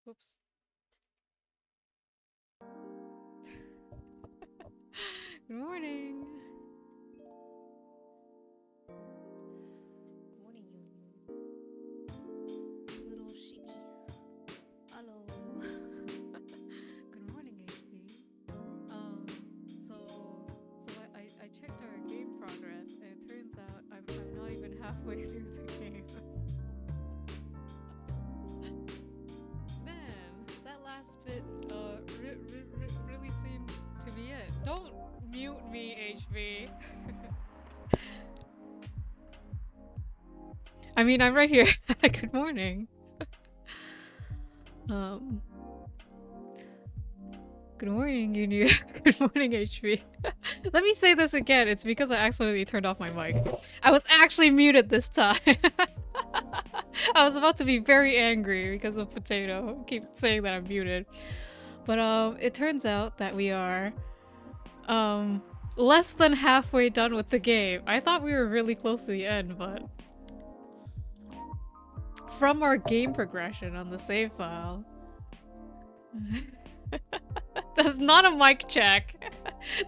Oops. Good morning. Good morning, you little sheepy. Hello. Good morning, HP. Um, so I checked our game progress, and it turns out I'm not even halfway through the game. Man, that last bit really seemed to be it. Don't mute me, HV. I mean, I'm right here. Good morning. Um, good morning, Unu. Good morning, HV. Let me say this again. It's because I accidentally turned off my mic. I was actually muted this time. I was about to be very angry because of Potato. Keep saying that I'm muted. But it turns out that we are less than halfway done with the game. I thought we were really close to the end, but from our game progression on the save file. That's not a mic check.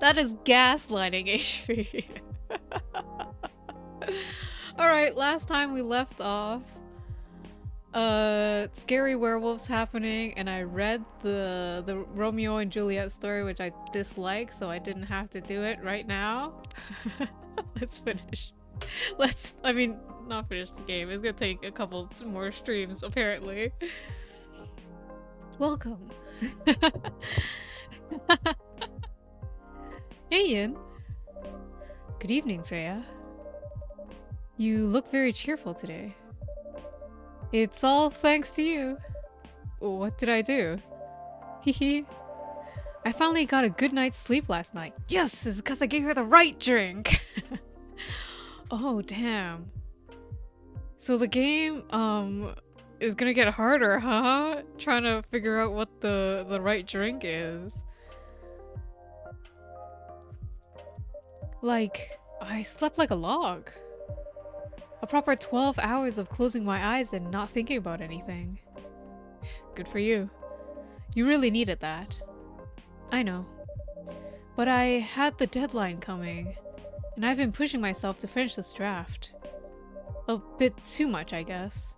That is gaslighting, HP. Alright, last time we left off, scary werewolves happening, and I read the Romeo and Juliet story, which I dislike, so I didn't have to do it right now. Let's finish. I mean, not finish the game. It's gonna take a couple more streams, apparently. Welcome. Hey, Ian. Good evening, Freya. You look very cheerful today. It's all thanks to you. What did I do? Hehe. I finally got a good night's sleep last night. Yes, it's because I gave her the right drink. Oh, damn. So the game, is gonna get harder, huh? Trying to figure out what the right drink is. Like, I slept like a log. A proper 12 hours of closing my eyes and not thinking about anything. Good for you. You really needed that. I know. But I had the deadline coming, and I've been pushing myself to finish this draft. A bit too much, I guess.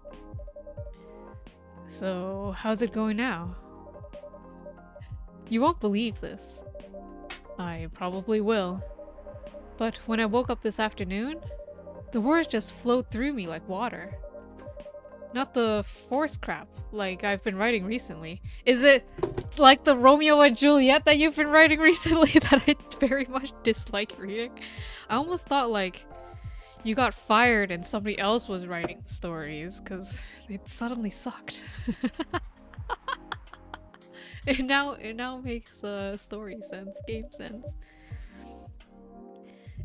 So, how's it going now? You won't believe this. I probably will. But when I woke up this afternoon, the words just flowed through me like water. Not the force crap like I've been writing recently. Is it like the Romeo and Juliet that you've been writing recently that I very much dislike reading? I almost thought like you got fired and somebody else was writing stories because it suddenly sucked. It now makes story sense, game sense.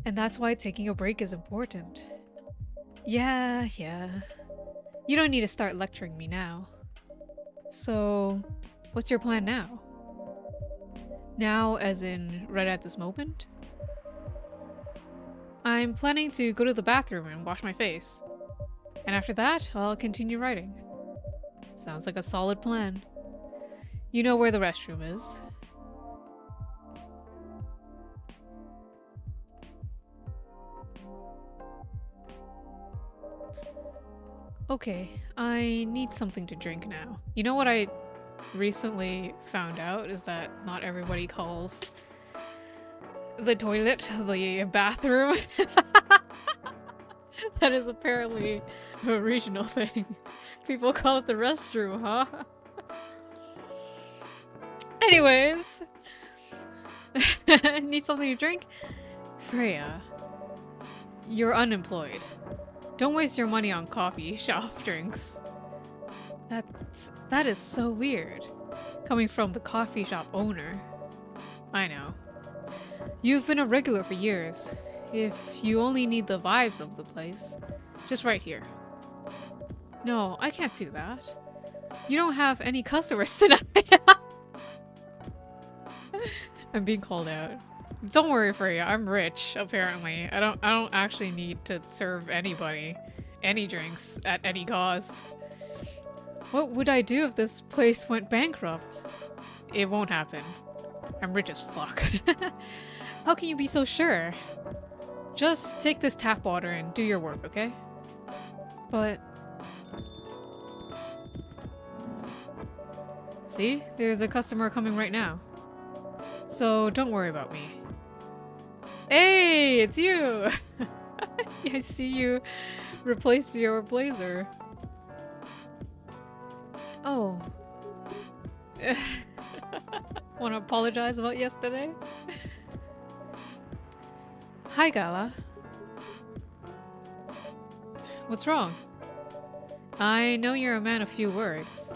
And that's why taking a break is important. Yeah. You don't need to start lecturing me now. So, what's your plan now? Now as in right at this moment? I'm planning to go to the bathroom and wash my face. And after that, I'll continue writing. Sounds like a solid plan. You know where the restroom is. Okay, I need something to drink now. You know what I recently found out is that not everybody calls the toilet the bathroom. That is apparently a regional thing. People call it the restroom, huh? Anyways. Need something to drink? Freya, you're unemployed. Don't waste your money on coffee shop drinks. That is so weird. Coming from the coffee shop owner. I know. You've been a regular for years. If you only need the vibes of the place, just right here. No, I can't do that. You don't have any customers tonight. I'm being called out. Don't worry, Freya. I'm rich, apparently. I don't actually need to serve anybody any drinks at any cost. What would I do if this place went bankrupt? It won't happen. I'm rich as fuck. How can you be so sure? Just take this tap water and do your work, okay? But... See? There's a customer coming right now. So don't worry about me. Hey, it's you! I see you replaced your blazer. Oh. Want to apologize about yesterday? Hi, Gala. What's wrong? I know you're a man of few words,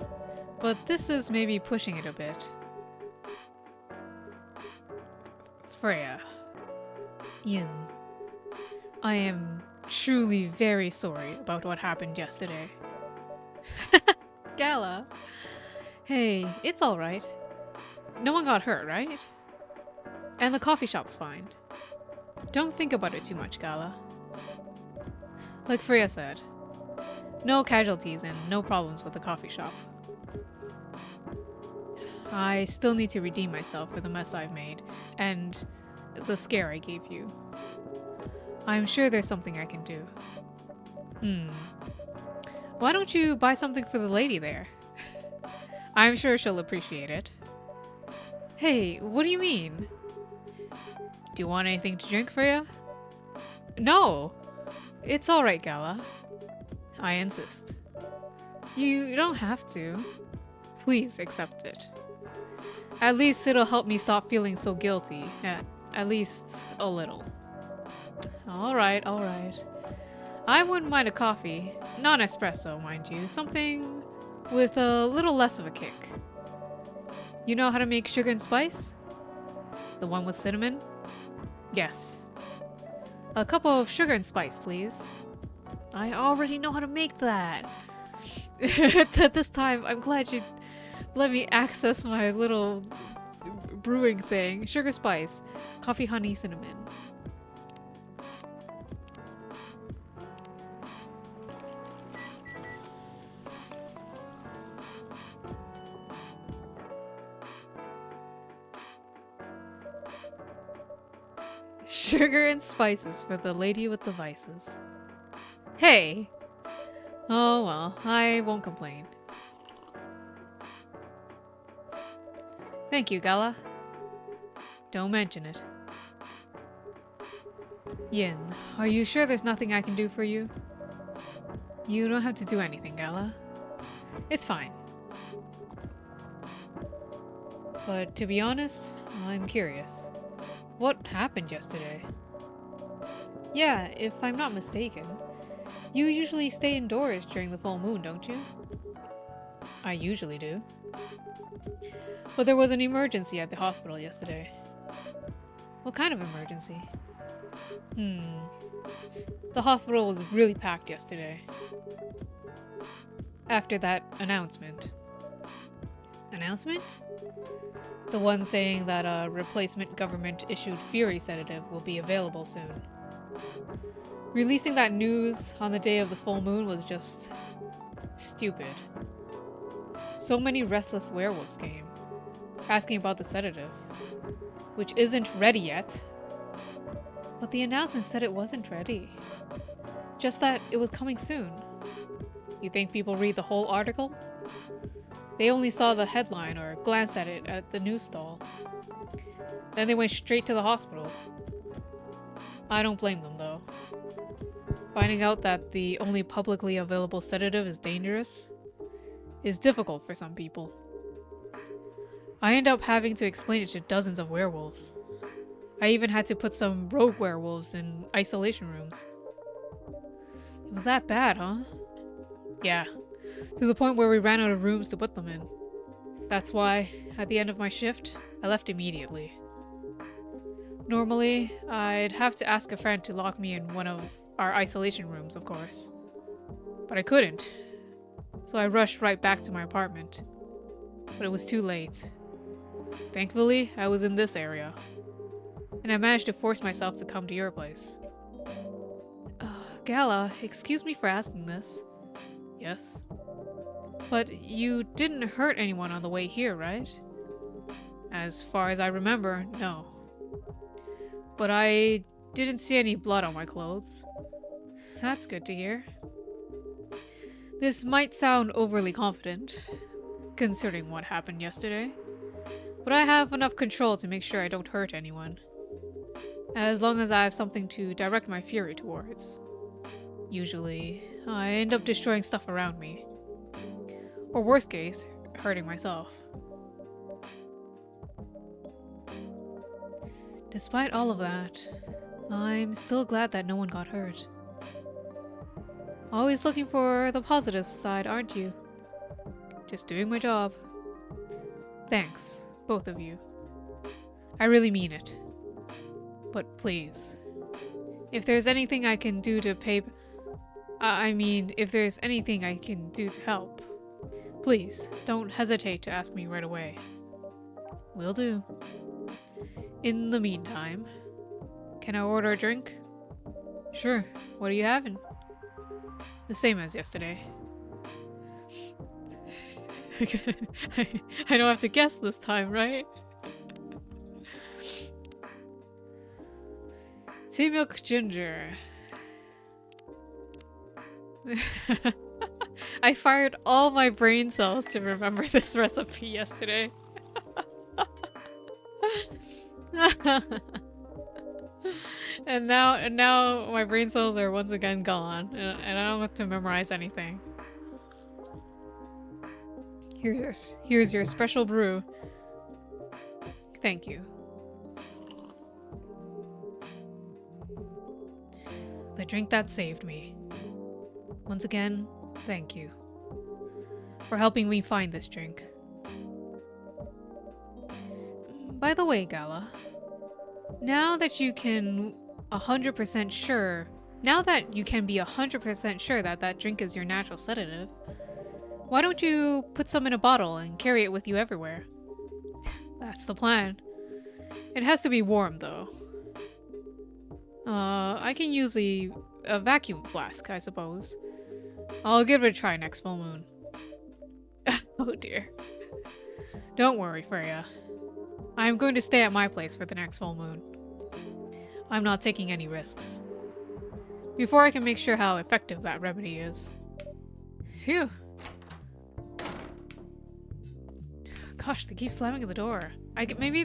but this is maybe pushing it a bit. Freya. Yin. I am truly very sorry about what happened yesterday. Gala. Hey, it's alright. No one got hurt, right? And the coffee shop's fine. Don't think about it too much, Gala. Like Freya said, no casualties and no problems with the coffee shop. I still need to redeem myself for the mess I've made and the scare I gave you. I'm sure there's something I can do. Why don't you buy something for the lady there? I'm sure she'll appreciate it. Hey, what do you mean? Do you want anything to drink, Freya? No! It's alright, Gala. I insist. You don't have to. Please accept it. At least it'll help me stop feeling so guilty. At least a little. Alright, alright. I wouldn't mind a coffee. Not espresso, mind you. Something with a little less of a kick. You know how to make sugar and spice? The one with cinnamon? Yes. A cup of sugar and spice, please. I already know how to make that. At this time, I'm glad you let me access my little brewing thing. Sugar, spice, coffee, honey, cinnamon. Sugar and spices for the lady with the vices. Hey! Oh well, I won't complain. Thank you, Gala. Don't mention it. Yin, are you sure there's nothing I can do for you? You don't have to do anything, Gala. It's fine. But to be honest, I'm curious. What happened yesterday? Yeah, if I'm not mistaken, you usually stay indoors during the full moon, don't you? I usually do. But there was an emergency at the hospital yesterday. What kind of emergency? The hospital was really packed yesterday. After that announcement. Announcement? The one saying that a replacement government-issued Fury sedative will be available soon. Releasing that news on the day of the full moon was just stupid. So many restless werewolves came, asking about the sedative, which isn't ready yet. But the announcement said it wasn't ready. Just that it was coming soon. You think people read the whole article? They only saw the headline or glanced at it at the news stall. Then they went straight to the hospital. I don't blame them though. Finding out that the only publicly available sedative is dangerous is difficult for some people. I end up having to explain it to dozens of werewolves. I even had to put some rogue werewolves in isolation rooms. It was that bad, huh? Yeah. To the point where we ran out of rooms to put them in. That's why, at the end of my shift, I left immediately. Normally, I'd have to ask a friend to lock me in one of our isolation rooms, of course. But I couldn't, so I rushed right back to my apartment. But it was too late. Thankfully, I was in this area, and I managed to force myself to come to your place. Gala, excuse me for asking this. Yes? But you didn't hurt anyone on the way here, right? As far as I remember, no. But I didn't see any blood on my clothes. That's good to hear. This might sound overly confident, considering what happened yesterday, but I have enough control to make sure I don't hurt anyone. As long as I have something to direct my fury towards. Usually, I end up destroying stuff around me. Or worst case, hurting myself. Despite all of that, I'm still glad that no one got hurt. Always looking for the positive side, aren't you? Just doing my job. Thanks, both of you. I really mean it. But please, if there's anything I can do to if there's anything I can do to help, please don't hesitate to ask me right away. Will do. In the meantime, can I order a drink? Sure. What are you having? The same as yesterday. I don't have to guess this time, right? Tea milk ginger. I fired all my brain cells to remember this recipe yesterday. and now my brain cells are once again gone, and I don't have to memorize anything. Here's your special brew. Thank you. The drink that saved me. Once again, thank you for helping me find this drink. By the way, Gala, now that you can 100% sure, now that you can be 100% sure that that drink is your natural sedative, why don't you put some in a bottle and carry it with you everywhere? That's the plan. It has to be warm, though. I can use a vacuum flask, I suppose. I'll give it a try next full moon. Oh dear. Don't worry, Freya. I'm going to stay at my place for the next full moon. I'm not taking any risks. Before I can make sure how effective that remedy is. Phew. Gosh, they keep slamming at the door. Maybe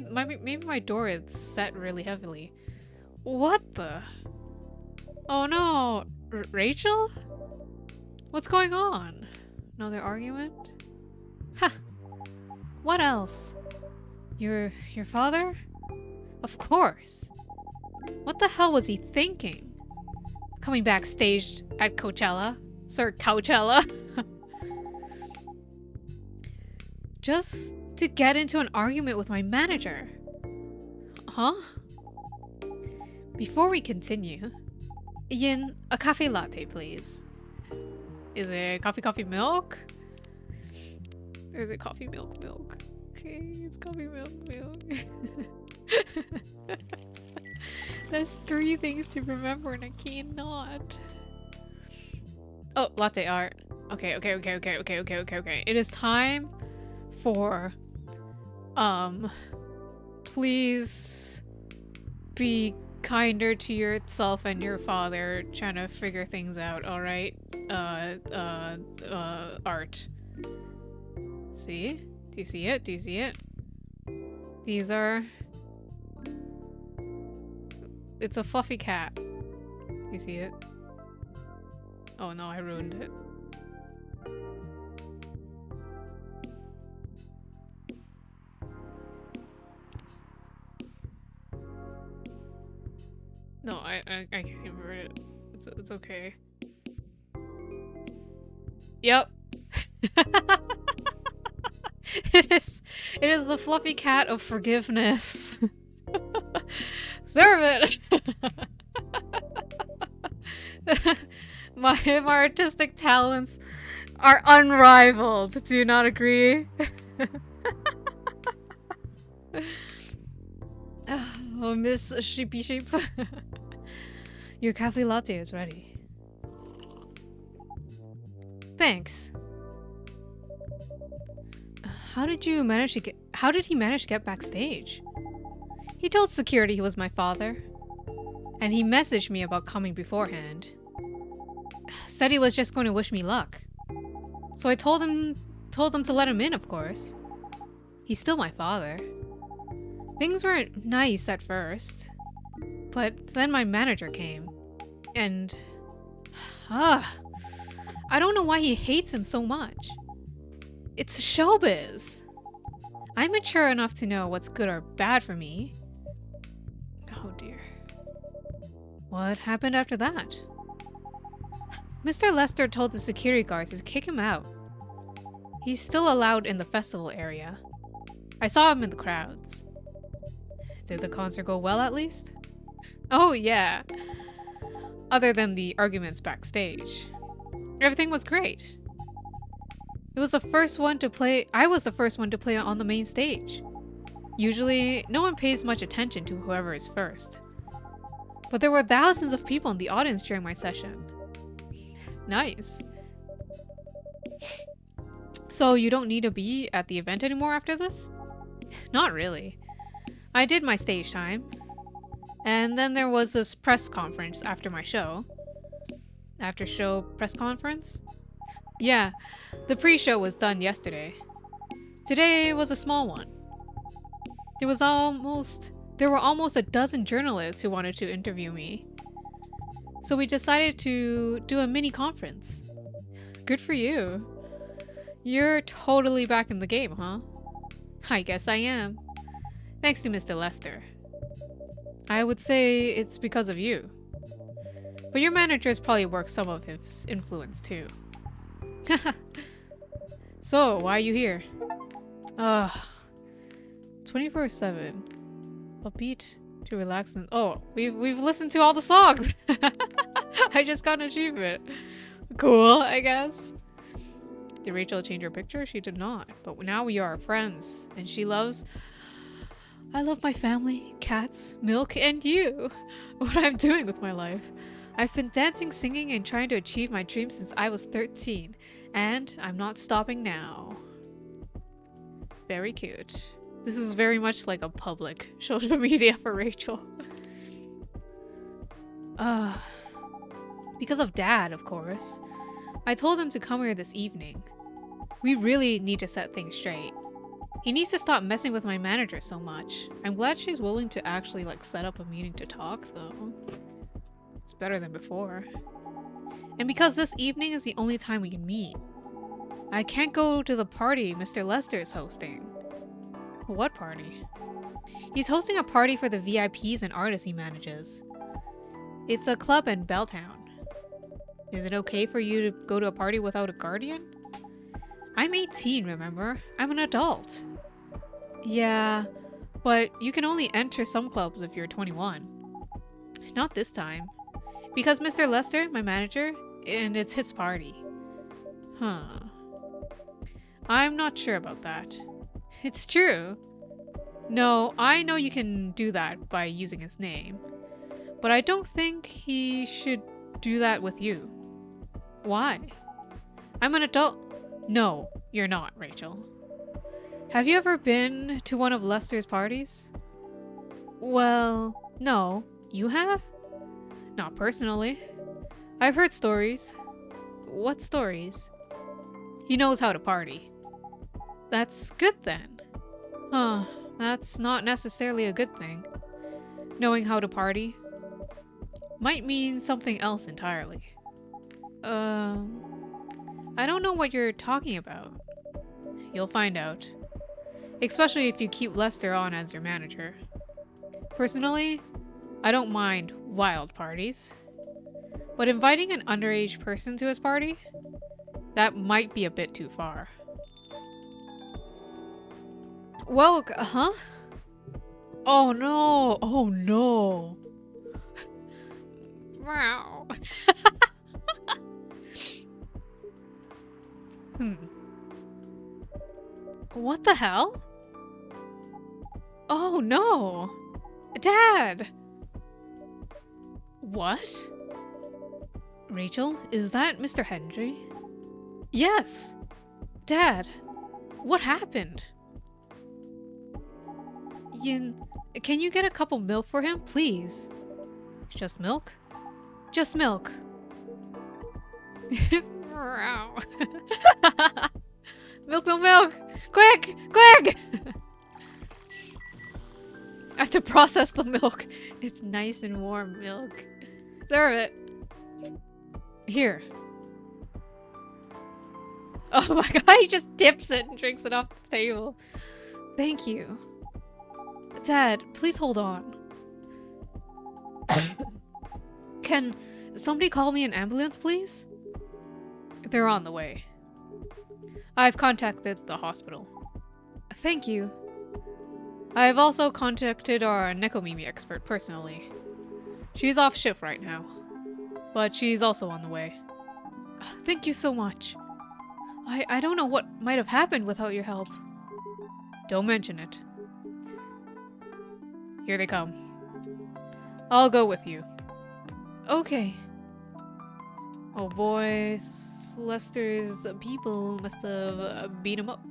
my door is set really heavily. What the? Oh no! Rachel? What's going on? Another argument? Ha! What else? Your father? Of course. What the hell was he thinking? Coming backstage at Coachella? Sir Coachella? Just to get into an argument with my manager. Huh? Before we continue, Yin, a cafe latte, please. Is it coffee milk? Or is it coffee milk? Okay, it's coffee milk. There's 3 things to remember and I cannot. Oh, latte art. Okay. It is time for please be kinder to yourself and your father trying to figure things out, alright? Art. See? Do you see it? These are... It's a fluffy cat. You see it? Oh no, I ruined it. No, I can't invert it. It's okay. Yep. It is the fluffy cat of forgiveness. Serve it. My artistic talents are unrivaled. Do you not agree? Oh, Miss Sheepy Sheep. Your cafe latte is ready. Thanks. How did he manage to get backstage? He told security he was my father. And he messaged me about coming beforehand. Said he was just going to wish me luck. So I told them to let him in, of course. He's still my father. Things weren't nice at first. But then my manager came. And... I don't know why he hates him so much. It's showbiz. I'm mature enough to know what's good or bad for me. Oh dear. What happened after that? Mr. Lester told the security guards to kick him out. He's still allowed in the festival area. I saw him in the crowds. Did the concert go well at least? Oh yeah. Other than the arguments backstage. Everything was great. I was the first one to play on the main stage. Usually, no one pays much attention to whoever is first. But there were thousands of people in the audience during my session. Nice. So you don't need to be at the event anymore after this? Not really. I did my stage time. And then there was this press conference after my show. After show press conference? Yeah, the pre-show was done yesterday. Today was a small one. There were almost a dozen journalists who wanted to interview me. So we decided to do a mini conference. Good for you. You're totally back in the game, huh? I guess I am. Thanks to Mr. Lester. I would say it's because of you. But your manager's probably worked some of his influence too. So, why are you here? 24/7. Upbeat to relax and we've listened to all the songs. I just got an achievement. Cool, I guess. Did Rachel change her picture? She did not. But now we are friends. And I love my family, cats, milk, and you. What I'm doing with my life. I've been dancing, singing, and trying to achieve my dreams since I was 13. And I'm not stopping now. Very cute. This is very much like a public social media for Rachel. Because of Dad, of course. I told him to come here this evening. We really need to set things straight. He needs to stop messing with my manager so much. I'm glad she's willing to actually set up a meeting to talk, though. It's better than before. And because this evening is the only time we can meet. I can't go to the party Mr. Lester is hosting. What party? He's hosting a party for the VIPs and artists he manages. It's a club in Belltown. Is it okay for you to go to a party without a guardian? I'm 18, remember? I'm an adult. Yeah, but you can only enter some clubs if you're 21. Not this time. Because Mr. Lester, my manager, and it's his party. Huh. I'm not sure about that. It's true. No, I know you can do that by using his name. But I don't think he should do that with you. Why? I'm an adult. No, you're not, Rachel. Have you ever been to one of Lester's parties? Well, no. You have? Not personally. I've heard stories. What stories? He knows how to party. That's good then. Huh, that's not necessarily a good thing. Knowing how to party might mean something else entirely. I don't know what you're talking about. You'll find out. Especially if you keep Lester on as your manager. Personally, I don't mind wild parties. But inviting an underage person to his party? That might be a bit too far. Well, huh? Oh no! Oh no! Wow. What the hell? Oh no! Dad! What? Rachel, is that Mr. Henry? Yes! Dad! What happened? Can you get a cup of milk for him, please? Just milk? Just milk. Milk, milk, milk! Quick! Quick! I have to process the milk. It's nice and warm milk. Serve it. Here. Oh my god, he just dips it and drinks it off the table. Thank you. Dad, please hold on. Can somebody call me an ambulance, please? They're on the way. I've contacted the hospital. Thank you. I've also contacted our Nekomimi expert personally. She's off shift right now, but she's also on the way. Thank you so much. I don't know what might have happened without your help. Don't mention it. Here they come. I'll go with you. Okay. Oh boy, Lester's people must have beat him up.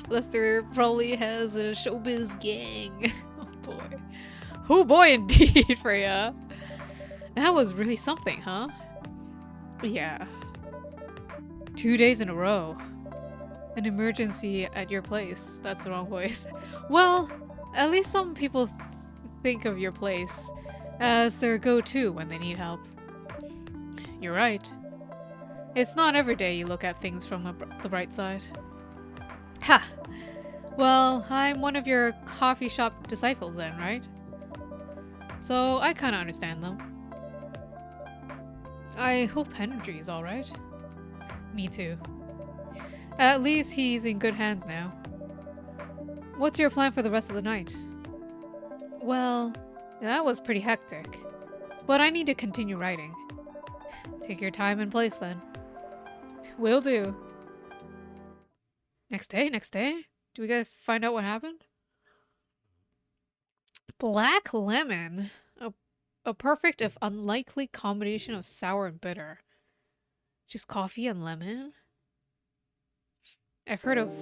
Lester probably has a showbiz gang. Oh boy. Oh boy indeed, Freya. That was really something, huh? Yeah. 2 days in a row. An emergency at your place. That's the wrong voice. Well, at least some people think of your place as their go-to when they need help. You're right. It's not every day you look at things from the bright side. Ha! Well, I'm one of your coffee shop disciples then, right? So I kinda understand them. I hope Henry's alright. Me too. At least he's in good hands now. What's your plan for the rest of the night? Well, that was pretty hectic. But I need to continue writing. Take your time and place then. Will do. Next day? Next day? Do we gotta find out what happened? Black lemon. A perfect if unlikely combination of sour and bitter. Just coffee and lemon? I've heard of...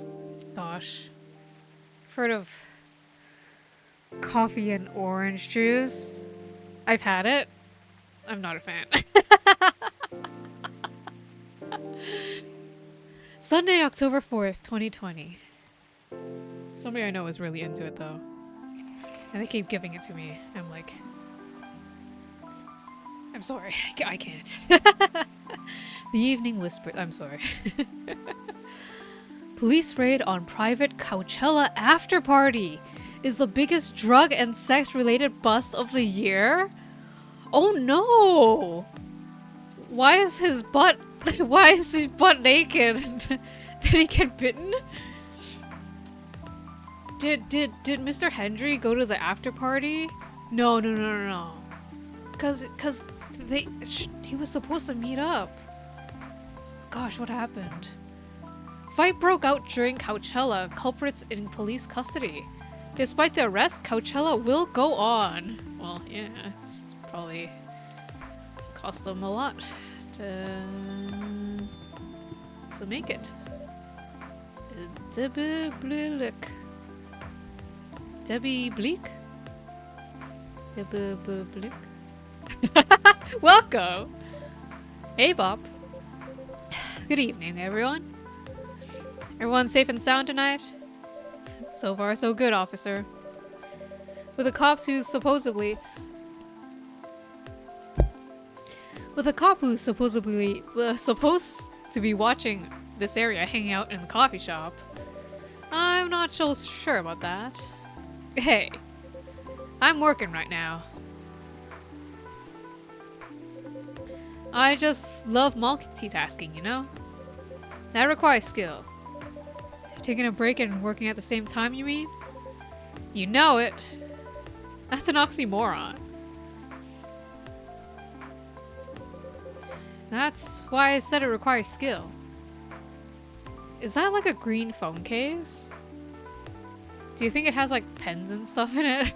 Gosh. I've heard of coffee and orange juice. I've had it. I'm not a fan. Sunday, October 4th, 2020. Somebody I know is really into it though. And they keep giving it to me. I'm like... I'm sorry. I can't. The Evening Whisper. I'm sorry. Police raid on private Coachella after party is the biggest drug and sex related bust of the year? Oh no! Why is his butt naked? Did he get bitten? Did Mr. Hendry go to the after party? No. Cause he was supposed to meet up. Gosh, what happened? Fight broke out during Coachella, culprits in police custody. Despite the arrest, Coachella will go on. Well, yeah, it's probably cost them a lot to make it. Debbie Bleak. Debbie Bleak? Debbie Bleak? Welcome! Hey, Bob. Good evening, everyone. Everyone safe and sound tonight? So far, so good, officer. With the cop who's supposedly supposed to be watching this area hanging out in the coffee shop. I'm not so sure about that. Hey, I'm working right now. I just love multitasking, you know? That requires skill. Taking a break and working at the same time, you mean? You know it. That's an oxymoron. That's why I said it requires skill. Is that like a green phone case? Do you think it has like pens and stuff in it?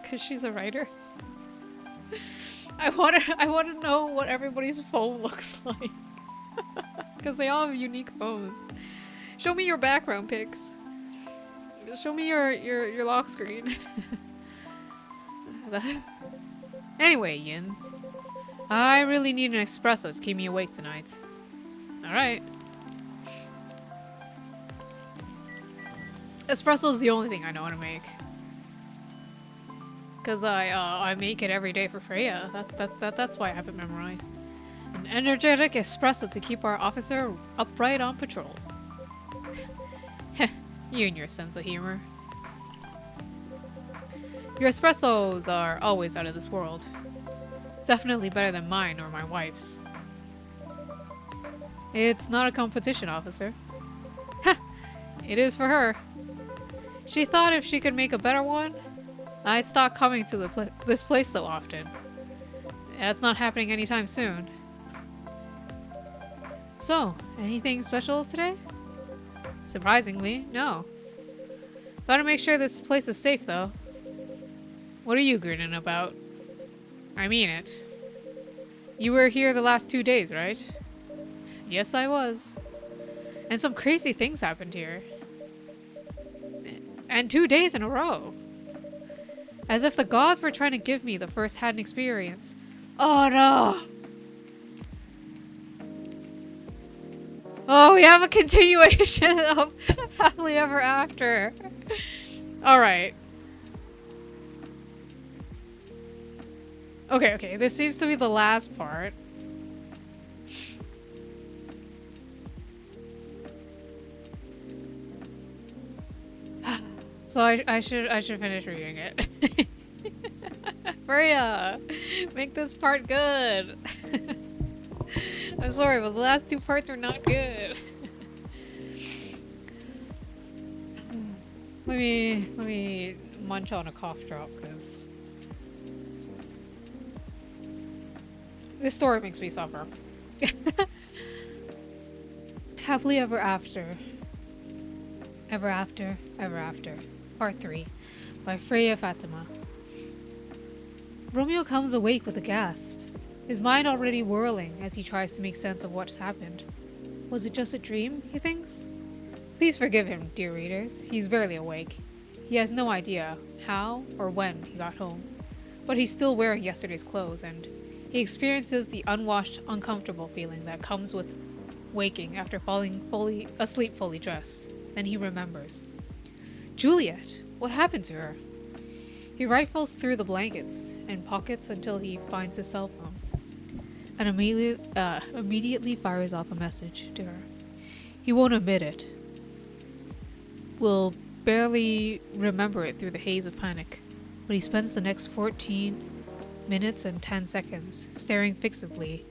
Because she's a writer. I want to know what everybody's phone looks like. Because they all have unique phones. Show me your background pics. Show me your lock screen. Anyway, Yin. I really need an espresso to keep me awake tonight. Alright. Espresso is the only thing I know how to make. Cause I make it every day for Freya. That's why I have it memorized. An energetic espresso to keep our officer upright on patrol. You and your sense of humor. Your espressos are always out of this world. Definitely better than mine or my wife's. It's not a competition, officer. Ha! It is for her. She thought if she could make a better one, I'd stop coming to this place so often. That's not happening anytime soon. So, anything special today? Surprisingly, no. Gotta make sure this place is safe, though. What are you grinning about? I mean it. You were here the last 2 days, right? Yes, I was. And some crazy things happened here. And 2 days in a row. As if the gods were trying to give me the first-hand experience. Oh no! Oh, we have a continuation of Happily Ever After. Alright. Okay, this seems to be the last part. So I should finish reading it. Freya, make this part good. I'm sorry, but the last 2 parts are not good. Let me munch on a cough drop, because this story makes me suffer. Happily Ever After. Ever After, Ever After. Part 3 by Freya Fatima. Romeo comes awake with a gasp, his mind already whirling as he tries to make sense of what's happened. Was it just a dream, he thinks? Please forgive him, dear readers. He's barely awake. He has no idea how or when he got home, but he's still wearing yesterday's clothes, and he experiences the unwashed, uncomfortable feeling that comes with waking after falling asleep fully dressed. Then he remembers. Juliet! What happened to her? He rifles through the blankets and pockets until he finds his cell phone, and immediately fires off a message to her. He won't admit it. Will barely remember it through the haze of panic, but he spends the next 14 minutes and 10 seconds staring fixedly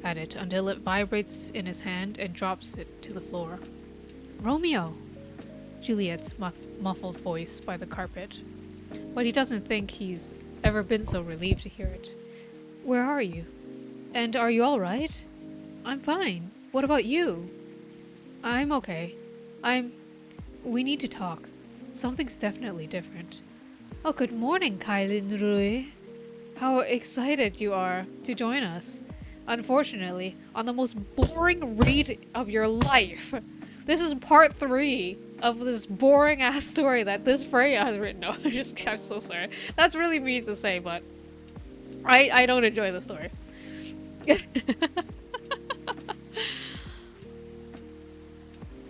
at it until it vibrates in his hand and drops it to the floor. Romeo! Juliet's muffled voice by the carpet. But he doesn't think he's ever been so relieved to hear it. Where are you? And are you all right? I'm fine. What about you? I'm okay. We need to talk. Something's definitely different. Oh, good morning, Kailin Rui. How excited you are to join us. Unfortunately, on the most boring read of your life. This is part 3 of this boring ass story that this Freya has written. No, I'm so sorry. That's really mean to say, but I don't enjoy the story.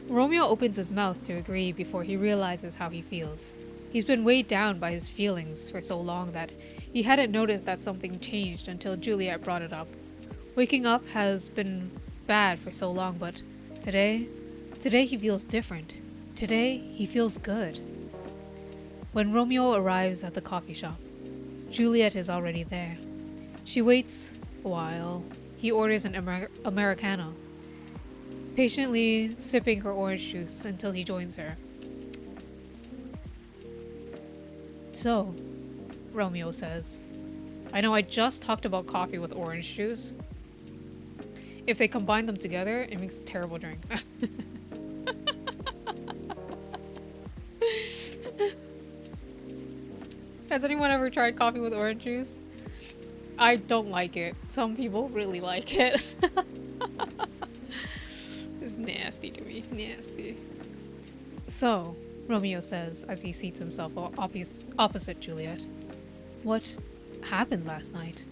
Romeo opens his mouth to agree before he realizes how he feels. He's been weighed down by his feelings for so long that he hadn't noticed that something changed until Juliet brought it up. Waking up has been bad for so long, but today he feels different. Today he feels good. When Romeo arrives at the coffee shop, Juliet is already there. She waits a while. He orders an Americano, patiently sipping her orange juice until he joins her. So, Romeo says, I know I just talked about coffee with orange juice. If they combine them together, it makes a terrible drink. Has anyone ever tried coffee with orange juice? I don't like it. Some people really like it. It's nasty. nasty to me. Nasty. So, Romeo says as he seats himself opposite Juliet. What happened last night?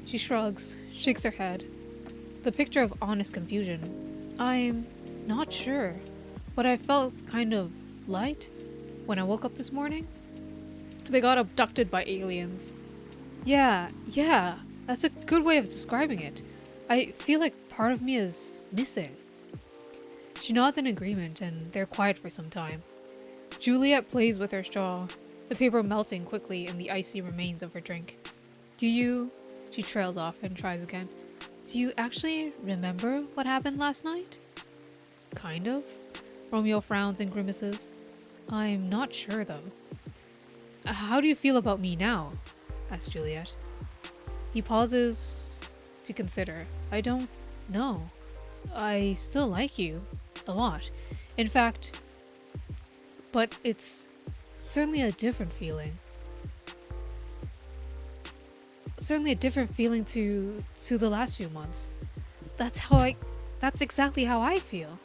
She shrugs, shakes her head. The picture of honest confusion. I'm not sure, but I felt kind of light when I woke up this morning. They got abducted by aliens. Yeah, that's a good way of describing it. I feel like part of me is missing. She nods in agreement and they're quiet for some time. Juliet plays with her straw, the paper melting quickly in the icy remains of her drink. She trails off and tries again. Do you actually remember what happened last night? Kind of. Romeo frowns and grimaces. I'm not sure though. How do you feel about me now? Asks Juliet. He pauses to consider. I don't know. I still like you. A lot. In fact, but it's certainly a different feeling. Certainly a different feeling to the last few months. That's exactly how I feel.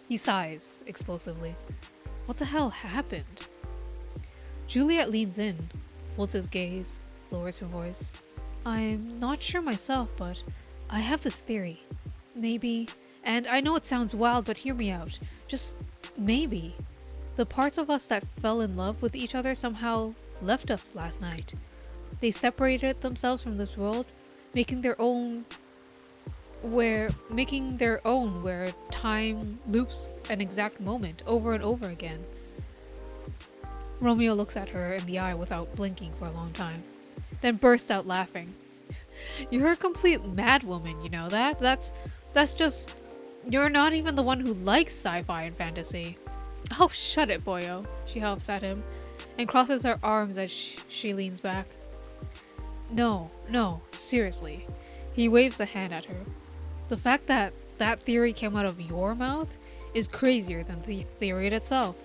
He sighs explosively. What the hell happened? Juliet leans in, holds his gaze, lowers her voice. I'm not sure myself, but I have this theory. Maybe, and I know it sounds wild, but hear me out. Just maybe, the parts of us that fell in love with each other somehow left us last night. They separated themselves from this world, making their own where time loops an exact moment over and over again. Romeo looks at her in the eye without blinking for a long time, then bursts out laughing. You're a complete madwoman, you know that? That's just... You're not even the one who likes sci-fi and fantasy. Oh, shut it, boyo. She huffs at him and crosses her arms as she leans back. No, seriously. He waves a hand at her. The fact that that theory came out of your mouth is crazier than the theory itself.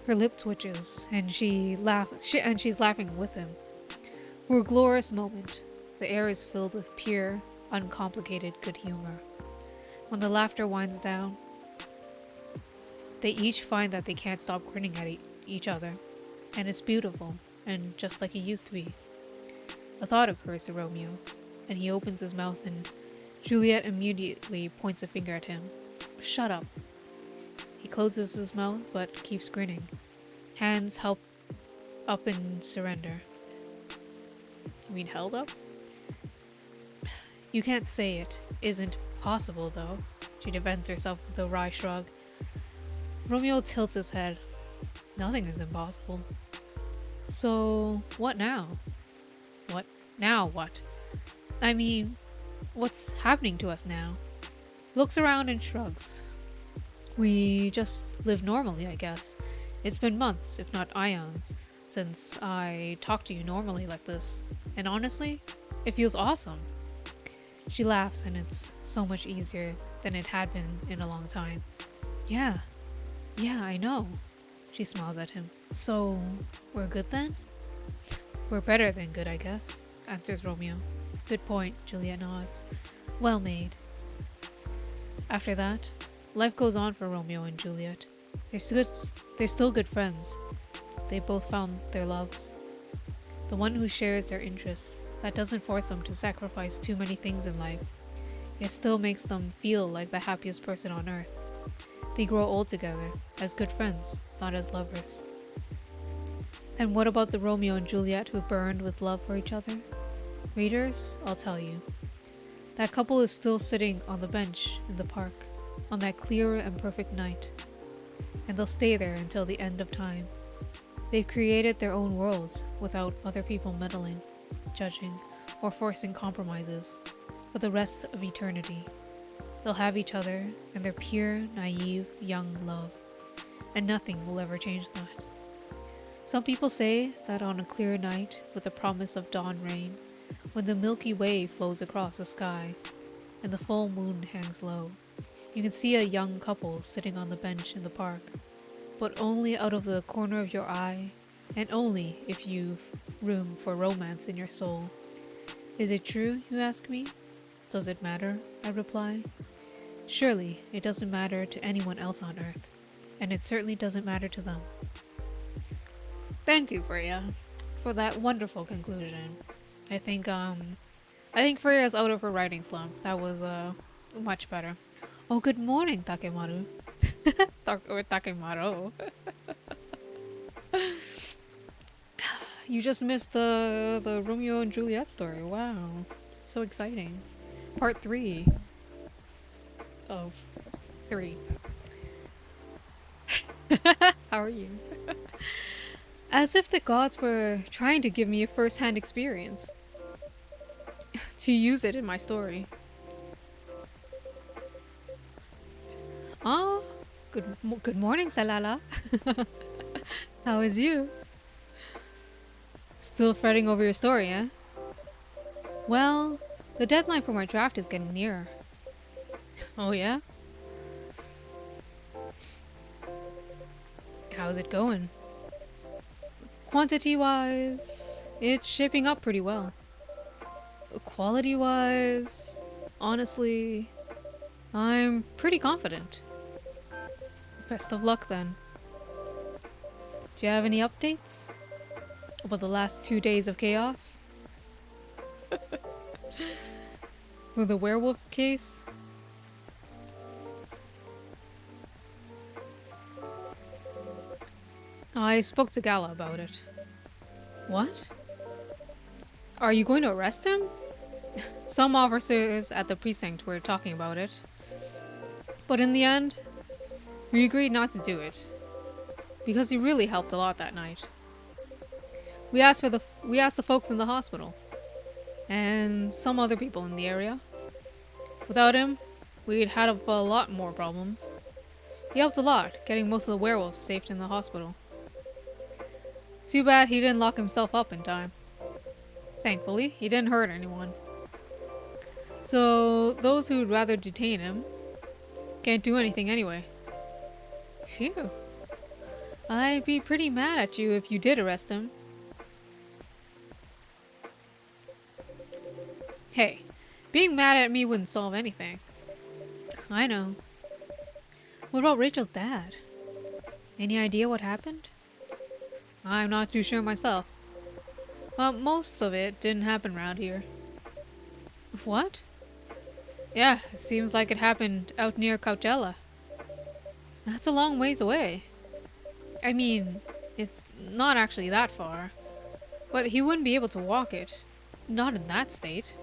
Her lip twitches and she's laughing with him. For a glorious moment, the air is filled with pure, uncomplicated good humor. When the laughter winds down, they each find that they can't stop grinning at each other, and it's beautiful and just like it used to be. A thought occurs to Romeo, and he opens his mouth and Juliet immediately points a finger at him. Shut up. He closes his mouth but keeps grinning. Hands held up in surrender. You mean held up? You can't say it isn't possible though. She defends herself with a wry shrug. Romeo tilts his head. Nothing is impossible. So, what now? What? Now what? I mean, what's happening to us now? Looks around and shrugs. We just live normally, I guess. It's been months, if not ions, since I talked to you normally like this. And honestly, it feels awesome. She laughs and it's so much easier than it had been in a long time. Yeah, I know. She smiles at him. So, we're good then? We're better than good, I guess, answers Romeo. Good point, Juliet nods. Well made. After that, life goes on for Romeo and Juliet. They're still good friends. They both found their loves. The one who shares their interests, that doesn't force them to sacrifice too many things in life, yet still makes them feel like the happiest person on earth. They grow old together, as good friends, not as lovers. And what about the Romeo and Juliet who burned with love for each other? Readers, I'll tell you. That couple is still sitting on the bench in the park, on that clear and perfect night. And they'll stay there until the end of time. They've created their own worlds without other people meddling, judging, or forcing compromises for the rest of eternity. They'll have each other and their pure, naive, young love, and nothing will ever change that. Some people say that on a clear night with the promise of dawn rain, when the Milky Way flows across the sky and the full moon hangs low, you can see a young couple sitting on the bench in the park, but only out of the corner of your eye, and only if you've room for romance in your soul. Is it true, you ask me? Does it matter? I reply. Surely it doesn't matter to anyone else on Earth, and it certainly doesn't matter to them. Thank you, Freya, for that wonderful conclusion. I think Freya's out of her writing slump. That was much better. Oh, good morning, Takemaru. Or Takemaru. You just missed the Romeo and Juliet story. Wow. So exciting. Part 3 of 3. How are you? As if the gods were trying to give me a first-hand experience to use it in my story. Ah, good morning, Salala. How is you? Still fretting over your story, eh? Well, the deadline for my draft is getting nearer. Oh yeah? How's it going? Quantity-wise, it's shaping up pretty well. Quality-wise, honestly, I'm pretty confident. Best of luck then. Do you have any updates about the last 2 days of chaos? For the werewolf case? I spoke to Gala about it. What? Are you going to arrest him? Some officers at the precinct were talking about it. But in the end, we agreed not to do it. Because he really helped a lot that night. We asked the folks in the hospital. And some other people in the area. Without him, we'd had a lot more problems. He helped a lot, getting most of the werewolves saved in the hospital. Too bad he didn't lock himself up in time. Thankfully, he didn't hurt anyone. So, those who'd rather detain him can't do anything anyway. Phew. I'd be pretty mad at you if you did arrest him. Hey, being mad at me wouldn't solve anything. I know. What about Rachel's dad? Any idea what happened? I'm not too sure myself. But most of it didn't happen around here. What? Yeah, it seems like it happened out near Coachella. That's a long ways away. I mean, it's not actually that far. But he wouldn't be able to walk it. Not in that state.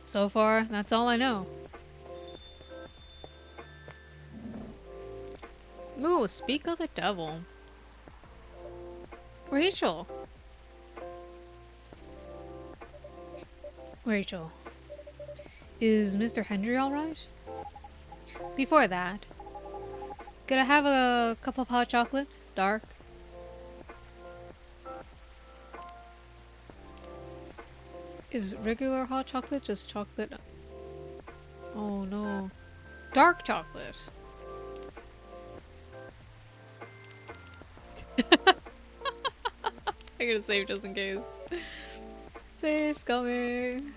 So far, that's all I know. Ooh, speak of the devil. Rachel. Rachel. Is Mr. Henry alright? Before that, could I have a cup of hot chocolate? Dark? Is regular hot chocolate just chocolate? Oh no. Dark chocolate. I'm gonna save just in case. Save's coming.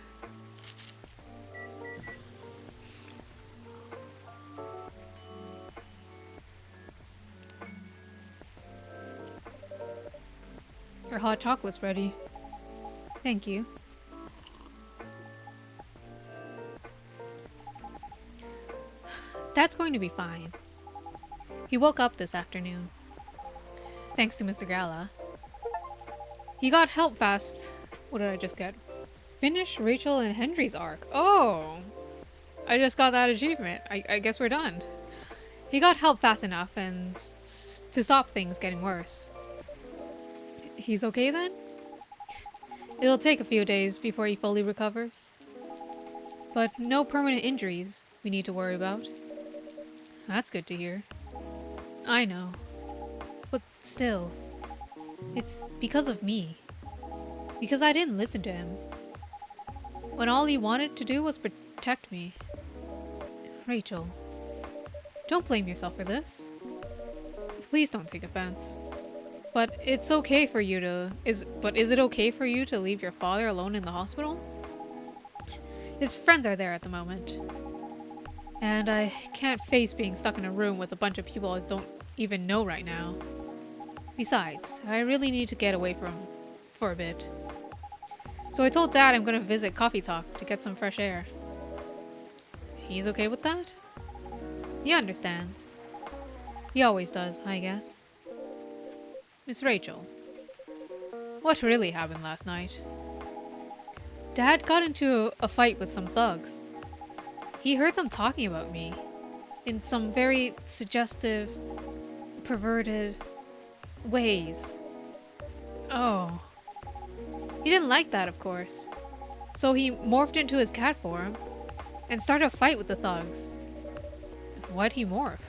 Your hot chocolate's ready. Thank you. That's going to be fine. He woke up this afternoon. Thanks to Mr. Gala. He got help fast. What did I just get? Finish Rachel and Henry's arc. Oh! I just got that achievement. I guess we're done. He got help fast enough and to stop things getting worse. He's okay then? It'll take a few days before he fully recovers. But no permanent injuries we need to worry about. That's good to hear. I know. But still, it's because of me. Because I didn't listen to him. When all he wanted to do was protect me. Rachel, don't blame yourself for this. Please don't take offense. But it's okay for you to... is it okay for you to leave your father alone in the hospital? His friends are there at the moment. And I can't face being stuck in a room with a bunch of people I don't even know right now. Besides, I really need to get away from for a bit. So I told Dad I'm gonna visit Coffee Talk to get some fresh air. He's okay with that? He understands. He always does, I guess. Miss Rachel, what really happened last night? Dad got into a fight with some thugs. He heard them talking about me in some very suggestive, perverted ways. Oh. He didn't like that, of course. So he morphed into his cat form and started a fight with the thugs. Why'd he morph?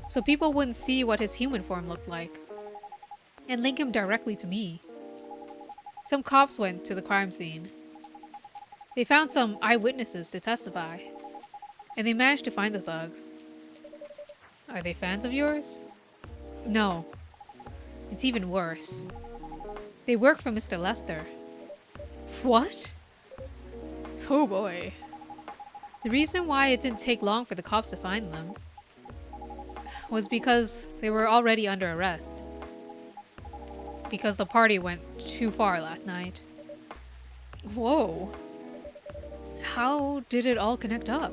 So people wouldn't see what his human form looked like and link him directly to me. Some cops went to the crime scene. They found some eyewitnesses to testify, and they managed to find the thugs. Are they fans of yours? No. It's even worse. They work for Mr. Lester. What? Oh boy. The reason why it didn't take long for the cops to find them was because they were already under arrest. Because the party went too far last night. Whoa. How did it all connect up?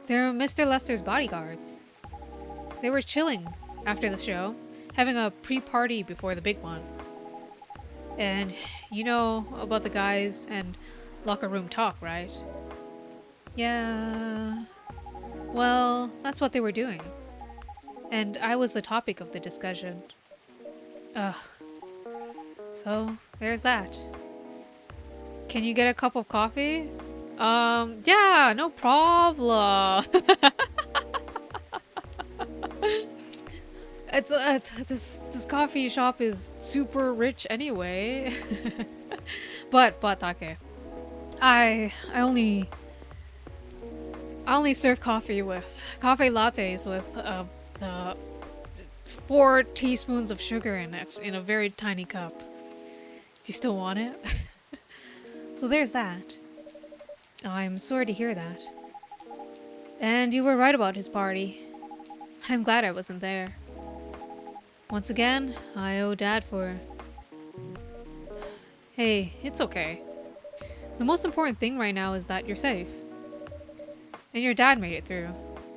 They're Mr. Lester's bodyguards. They were chilling after the show, having a pre-party before the big one. And you know about the guys and locker room talk, right? Yeah. Well, that's what they were doing. And I was the topic of the discussion. Ugh. So, there's that. Can you get a cup of coffee? Yeah, no problem. This coffee shop is super rich anyway. but okay. I only serve coffee lattes with 4 teaspoons of sugar in it in a very tiny cup. Do you still want it? So there's that. I'm sorry to hear that. And you were right about his party. I'm glad I wasn't there. Once again, I owe Dad for... Hey, it's okay. The most important thing right now is that you're safe. And your dad made it through.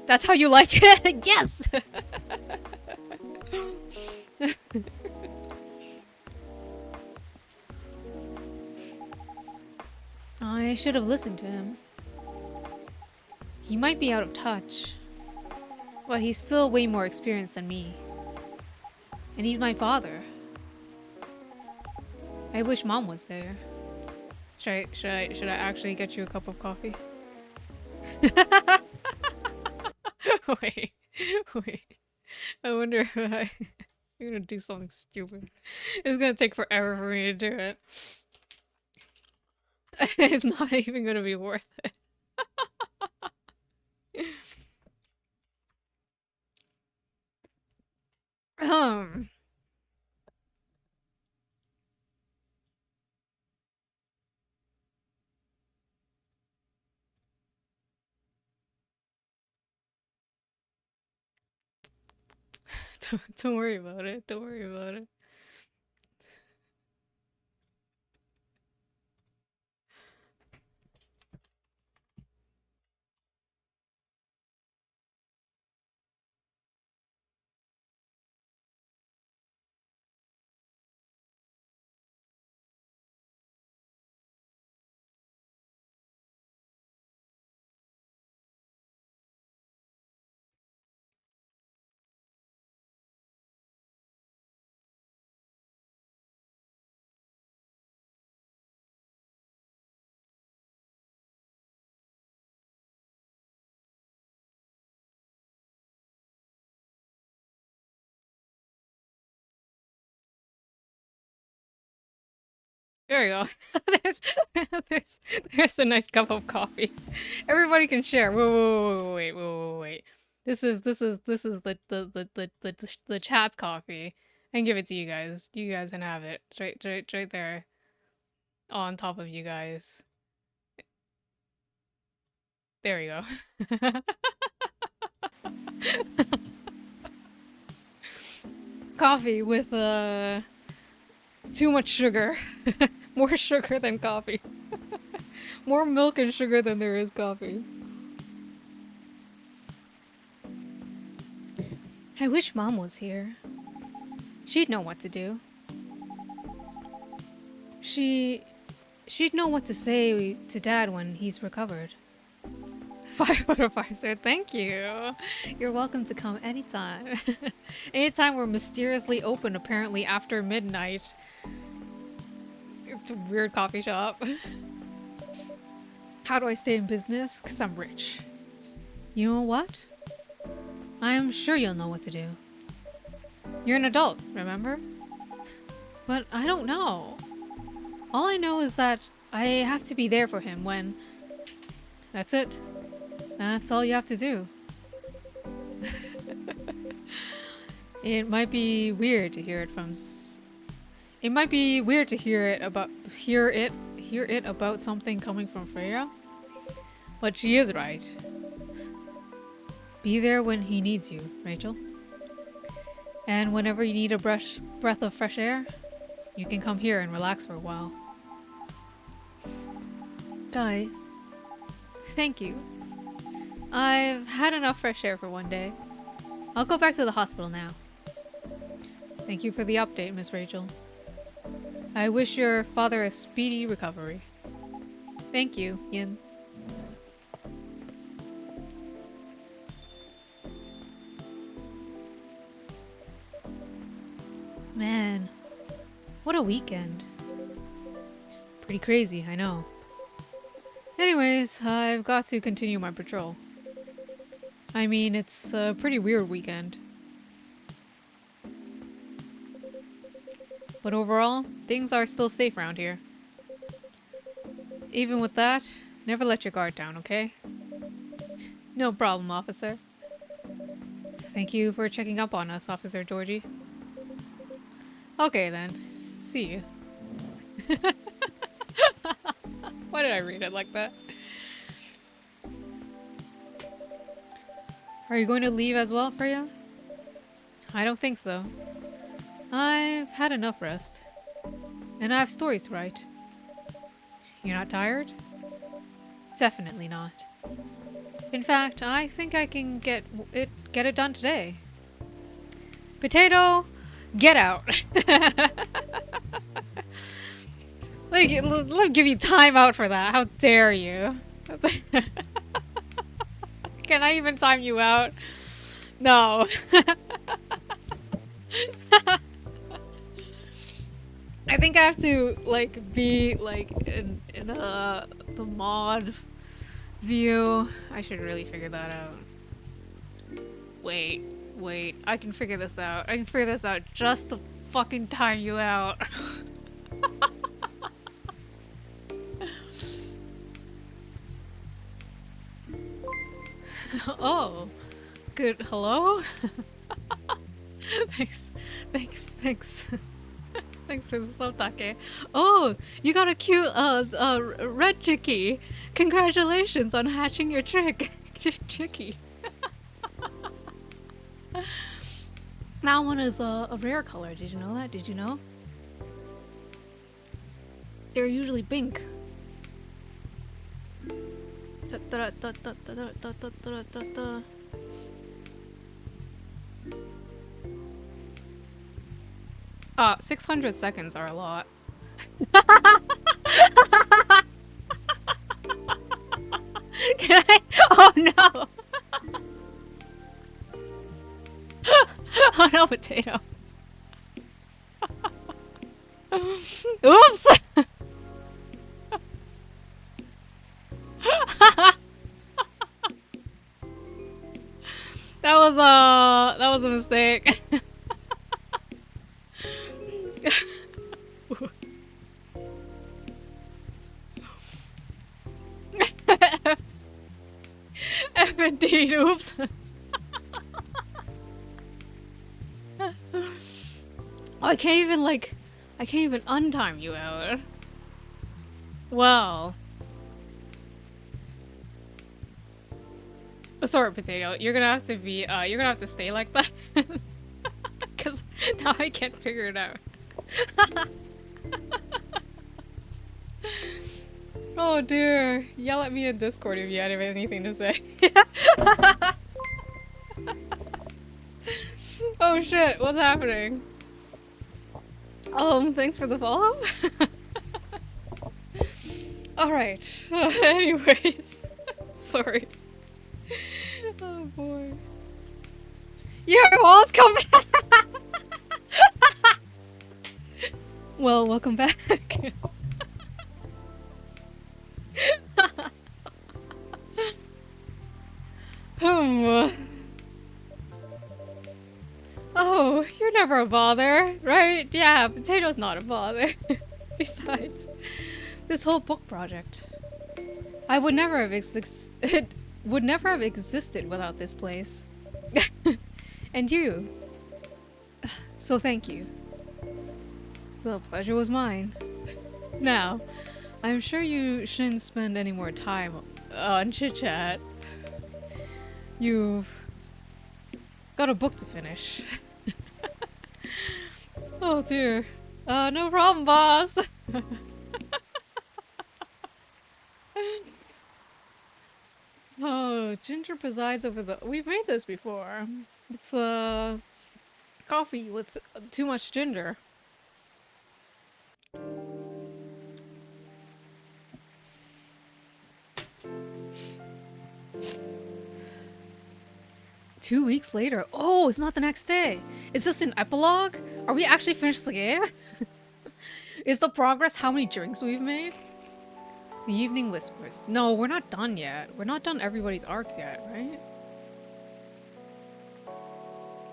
That's how you like it? Yes! I should have listened to him. He might be out of touch, but he's still way more experienced than me. And he's my father. I wish Mom was there. Should I actually get you a cup of coffee? Wait. I wonder if I'm gonna do something stupid. It's gonna take forever for me to do it. It's not even gonna be worth it. Um. Don't worry about it. Don't worry about it. There you go. there's a nice cup of coffee. Everybody can share. Wait. This is the chat's coffee. And give it to you guys. You guys can have it. Straight there. On top of you guys. There you go. Coffee with too much sugar. More sugar than coffee. More milk and sugar than there is coffee. I wish Mom was here. She'd know what to do. She'd know what to say to Dad when he's recovered. 5 out of 5, sir. Thank you. You're welcome to come anytime. Anytime we're mysteriously open, apparently after midnight. It's a weird coffee shop. How do I stay in business? 'Cause I'm rich. You know what? I'm sure you'll know what to do. You're an adult, remember? But I don't know. All I know is that I have to be there for him when... That's it. That's all you have to do. It might be weird to hear it from... It might be weird to hear it about something coming from Freya. But she is right. Be there when he needs you, Rachel. And whenever you need a breath of fresh air, you can come here and relax for a while. Guys, thank you. I've had enough fresh air for one day. I'll go back to the hospital now. Thank you for the update, Miss Rachel. I wish your father a speedy recovery. Thank you, Yin. Man, what a weekend. Pretty crazy, I know. Anyways, I've got to continue my patrol. I mean, it's a pretty weird weekend. But overall, things are still safe around here. Even with that, never let your guard down, okay? No problem, officer. Thank you for checking up on us, Officer Georgie. Okay then, see you. Why did I read it like that? Are you going to leave as well, Freya? I don't think so. I've had enough rest. And I have stories to write. You're not tired? Definitely not. In fact, I think I can get it done today. Potato, get out. Let me give you time out for that. How dare you? Can I even time you out? No. I think I have to like be like in the mod view. I should really figure that out. Wait, I can figure this out. I can figure this out just to fucking time you out. Oh, good. Hello? Thanks. Thanks for the stuff, Take. Oh, you got a cute red chickie. Congratulations on hatching your chickie. That one is a rare color. Did you know that? Did you know? They're usually pink. 600 seconds are a lot. Can I? Oh no! Oh no, potato. Oops! That was a mistake. F indeed, oops. I can't even untime you out. Well. Sorry, Potato. You're gonna have to be, you're gonna have to stay like that. Because now I can't figure it out. Oh dear. Yell at me in Discord if you have anything to say. Oh shit, what's happening? Thanks for the follow. Alright. Anyways. Sorry. Oh boy. Your walls come back! Well, welcome back. Oh, you're never a bother, right? Yeah, Potato's not a bother. Besides, this whole book project, I would never have it would never have existed without this place. And you. So thank you. The pleasure was mine. Now, I'm sure you shouldn't spend any more time on chit-chat. You've got a book to finish. Oh dear. No problem, boss. Oh, Ginger presides over the... We've made this before. It's coffee with too much ginger. Two weeks later. Oh, it's not the next day. Is this an epilogue? Are we actually finished the game? Is the progress how many drinks we've made? The Evening Whispers. No, we're not done yet. We're not done everybody's arcs yet, right?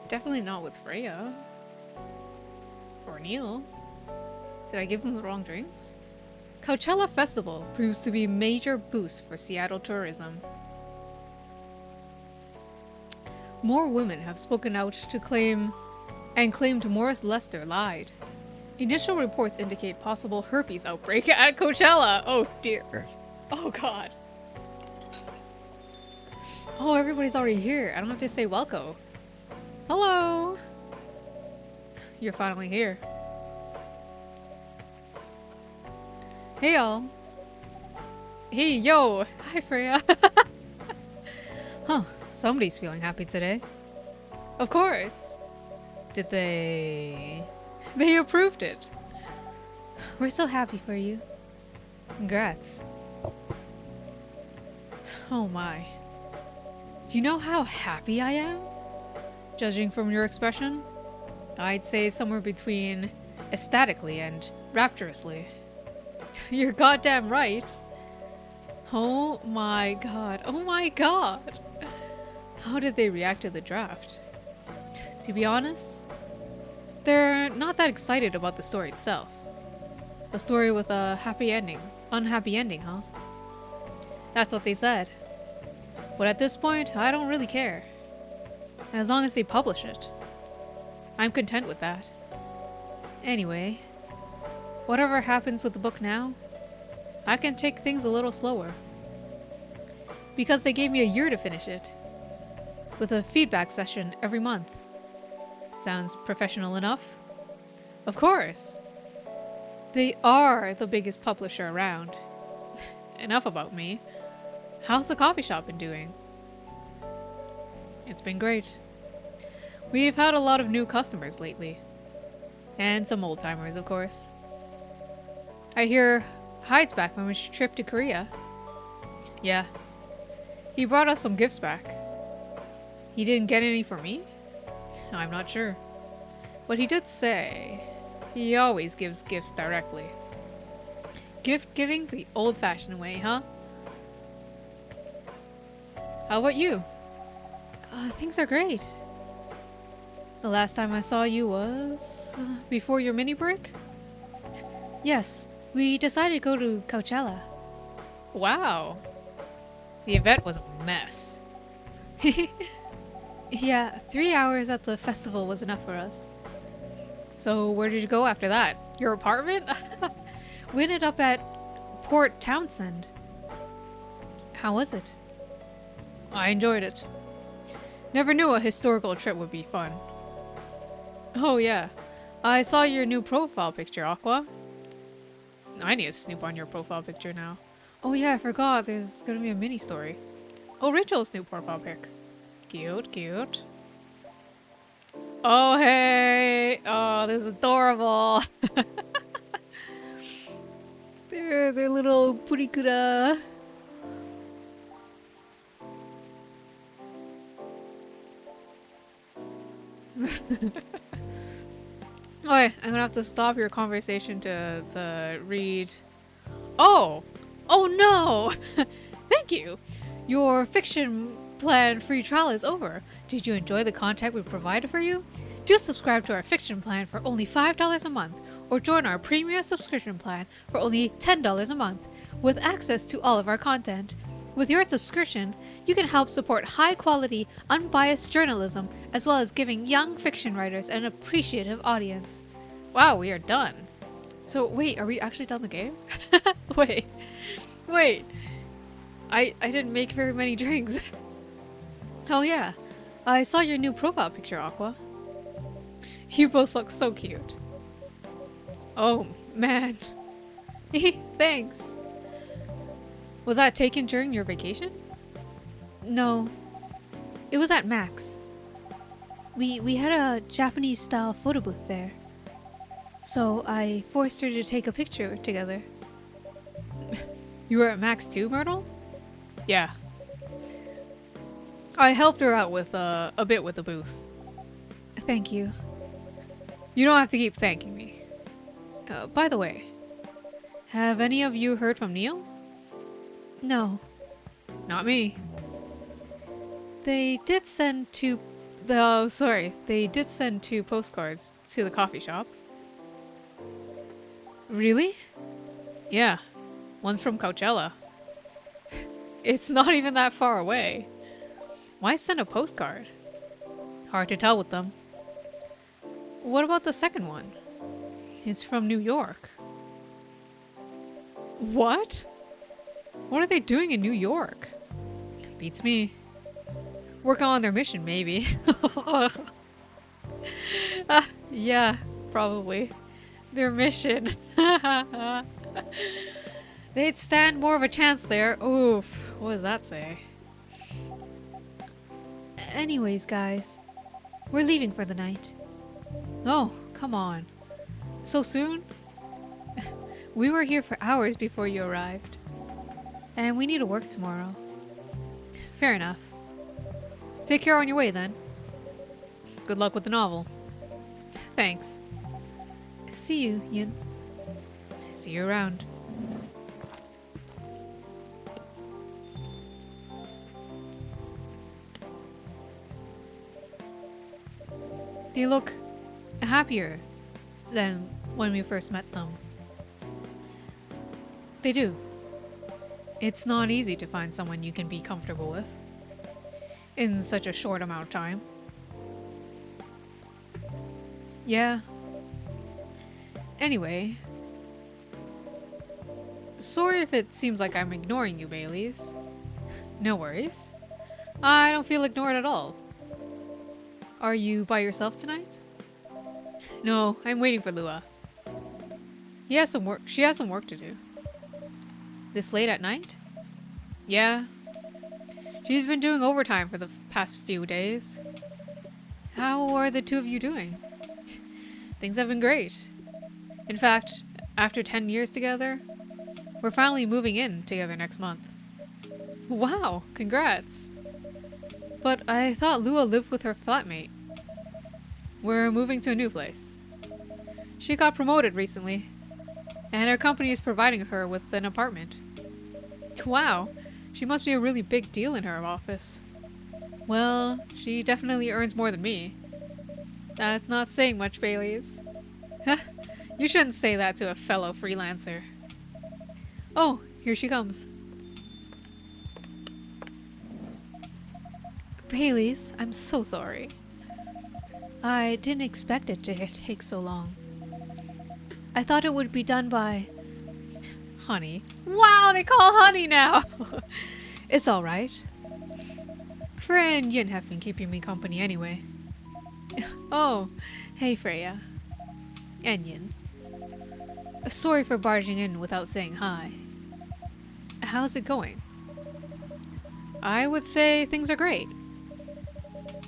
Definitely not with Freya. Or Neil. Did I give them the wrong drinks? Coachella Festival proves to be a major boost for Seattle tourism. More women have spoken out to claimed Morris Lester lied. Initial reports indicate possible herpes outbreak at Coachella. Oh dear. Oh god. Oh, everybody's already here. I don't have to say welcome. Hello. You're finally here. Hey y'all. Hey yo. Hi Freya. Huh. Somebody's feeling happy today. Of course. Did they... They approved it. We're so happy for you. Congrats. Oh my. Do you know how happy I am? Judging from your expression, I'd say somewhere between ecstatically and rapturously. You're goddamn right. Oh my god. Oh my god. How did they react to the draft? To be honest, they're not that excited about the story itself. A story with a happy ending. Unhappy ending, huh? That's what they said. But at this point, I don't really care. As long as they publish it. I'm content with that. Anyway, whatever happens with the book now, I can take things a little slower. Because they gave me a year to finish it. With a feedback session every month. Sounds professional enough? Of course! They are the biggest publisher around. Enough about me. How's the coffee shop been doing? It's been great. We've had a lot of new customers lately. And some old-timers, of course. I hear Hyde's back from his trip to Korea. Yeah. He brought us some gifts back. He didn't get any for me? I'm not sure. But he did say he always gives gifts directly. Gift giving the old-fashioned way, huh? How about you? Things are great. The last time I saw you was before your mini break? Yes, we decided to go to Coachella. Wow. The event was a mess. Yeah, 3 hours at the festival was enough for us. So where did you go after that? Your apartment? We ended up at Port Townsend. How was it? I enjoyed it. Never knew a historical trip would be fun. Oh yeah, I saw your new profile picture, Aqua. I need to snoop on your profile picture now. Oh yeah, I forgot there's gonna be a mini story. Oh, Rachel's new profile pic. Cute, cute. Oh hey! Oh, this is adorable! they're little purikura. Okay, I'm gonna have to stop your conversation to read. Oh! Oh no! Thank you! Your fiction plan free trial is over. Did you enjoy the content we provided for you? Do subscribe to our fiction plan for only $5 a month, or join our premium subscription plan for only $10 a month, with access to all of our content. With your subscription, you can help support high-quality, unbiased journalism, as well as giving young fiction writers an appreciative audience. Wow, we are done. So wait, are we actually done the game? Wait. I didn't make very many drinks. Oh yeah, I saw your new profile picture, Aqua. You both look so cute. Oh, man. Thanks. Was that taken during your vacation? No. It was at Max. We had a Japanese-style photo booth there. So I forced her to take a picture together. You were at Max too, Myrtle? Yeah. I helped her out with a bit with the booth. Thank you. You don't have to keep thanking me. By the way, have any of you heard from Neil? No. Not me. They did send two postcards to the coffee shop. Really? Yeah. One's from Coachella. It's not even that far away. Why send a postcard? Hard to tell with them. What about the second one? It's from New York. What? What are they doing in New York? Beats me. Working on their mission, maybe. Yeah, probably. Their mission. They'd stand more of a chance there. Oof. What does that say? Anyways, guys. We're leaving for the night. Oh, come on. So soon? We were here for hours before you arrived. And we need to work tomorrow. Fair enough. Take care on your way then. Good luck with the novel. Thanks. See you, Yin. See you around. They look happier than when we first met them. They do. It's not easy to find someone you can be comfortable with in such a short amount of time. Yeah. Anyway. Sorry if it seems like I'm ignoring you, Baileys. No worries. I don't feel ignored at all. Are you by yourself tonight? No, I'm waiting for Lua. She has some work to do. This late at night? Yeah. She's been doing overtime for the past few days. How are the two of you doing? Things have been great. In fact, after 10 years together, we're finally moving in together next month. Wow, congrats. But I thought Lua lived with her flatmate. We're moving to a new place. She got promoted recently, and her company is providing her with an apartment. Wow, she must be a really big deal in her office. Well, she definitely earns more than me. That's not saying much, Baileys. You shouldn't say that to a fellow freelancer. Oh, here she comes. Baileys, I'm so sorry. I didn't expect it to take so long. I thought it would be done by... Honey. Wow, they call Honey now! It's alright. Freya and Yin have been keeping me company anyway. Oh, hey Freya. And Yin. Sorry for barging in without saying hi. How's it going? I would say things are great.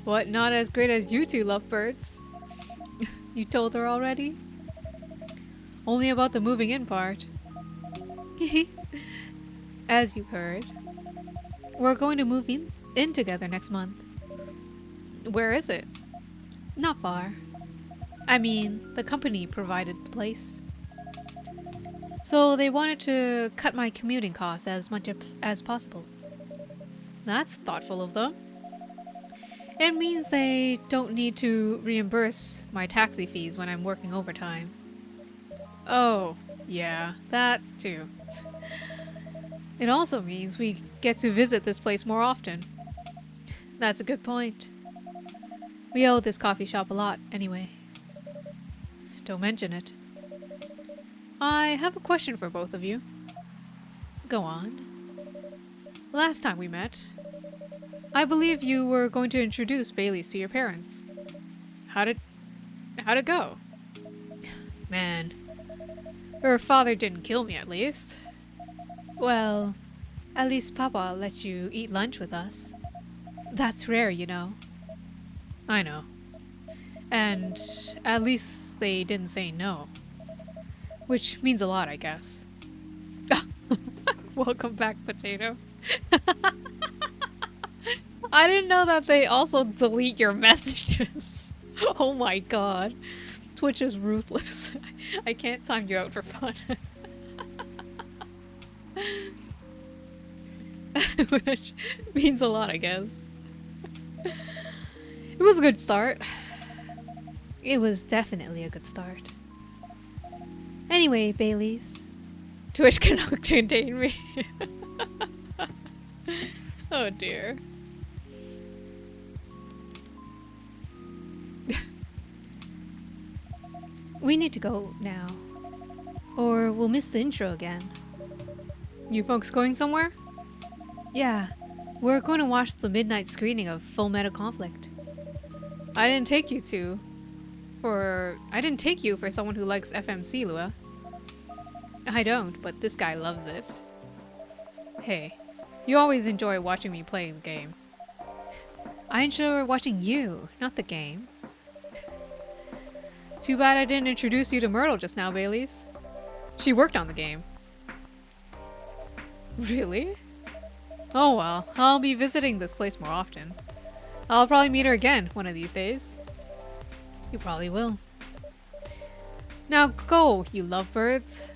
What, not as great as you two lovebirds? You told her already? Only about the moving in part. As you heard. We're going to move in together next month. Where is it? Not far. I mean, the company provided the place. So they wanted to cut my commuting costs as much as possible. That's thoughtful of them. It means they don't need to reimburse my taxi fees when I'm working overtime. Oh, yeah, that too. It also means we get to visit this place more often. That's a good point. We owe this coffee shop a lot, anyway. Don't mention it. I have a question for both of you. Go on. Last time we met, I believe you were going to introduce Bailey's to your parents. How'd it go? Man, her father didn't kill me at least. Well, at least Papa let you eat lunch with us. That's rare, you know. I know. And at least they didn't say no. Which means a lot, I guess. Welcome back, Potato. I didn't know that they also delete your messages. Oh my god. Twitch is ruthless. I can't time you out for fun. Which means a lot, I guess. It was a good start. It was definitely a good start. Anyway, Baileys. Twitch cannot contain me. Oh dear. We need to go now. Or we'll miss the intro again. You folks going somewhere? Yeah. We're going to watch the midnight screening of Full Metal Conflict. I didn't take you for someone who likes FMC, Lua. I don't, but this guy loves it. Hey, you always enjoy watching me play the game. I enjoy watching you, not the game. Too bad I didn't introduce you to Myrtle just now, Baileys. She worked on the game. Really? Oh well, I'll be visiting this place more often. I'll probably meet her again one of these days. You probably will. Now go, you lovebirds.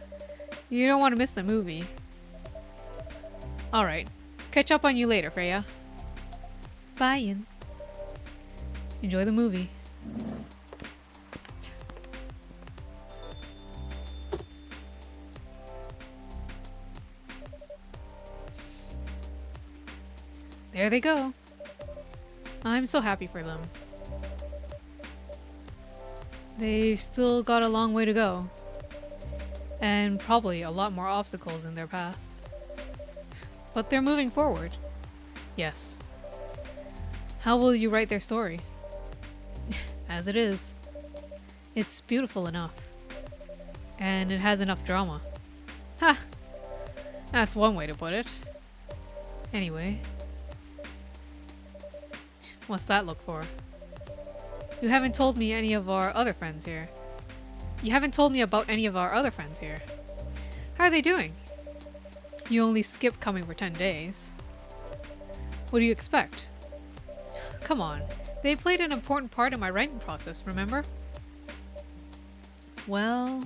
You don't want to miss the movie. Alright, catch up on you later, Freya. Bye, Ian. Enjoy the movie. There they go. I'm so happy for them. They've still got a long way to go. And probably a lot more obstacles in their path. But they're moving forward. Yes. How will you write their story? As it is. It's beautiful enough. And it has enough drama. Ha! That's one way to put it. Anyway. What's that look for? You haven't told me any of our other friends here. You haven't told me about any of our other friends here. How are they doing? You only skipped coming for 10 days. What do you expect? Come on, they played an important part in my writing process, remember? Well,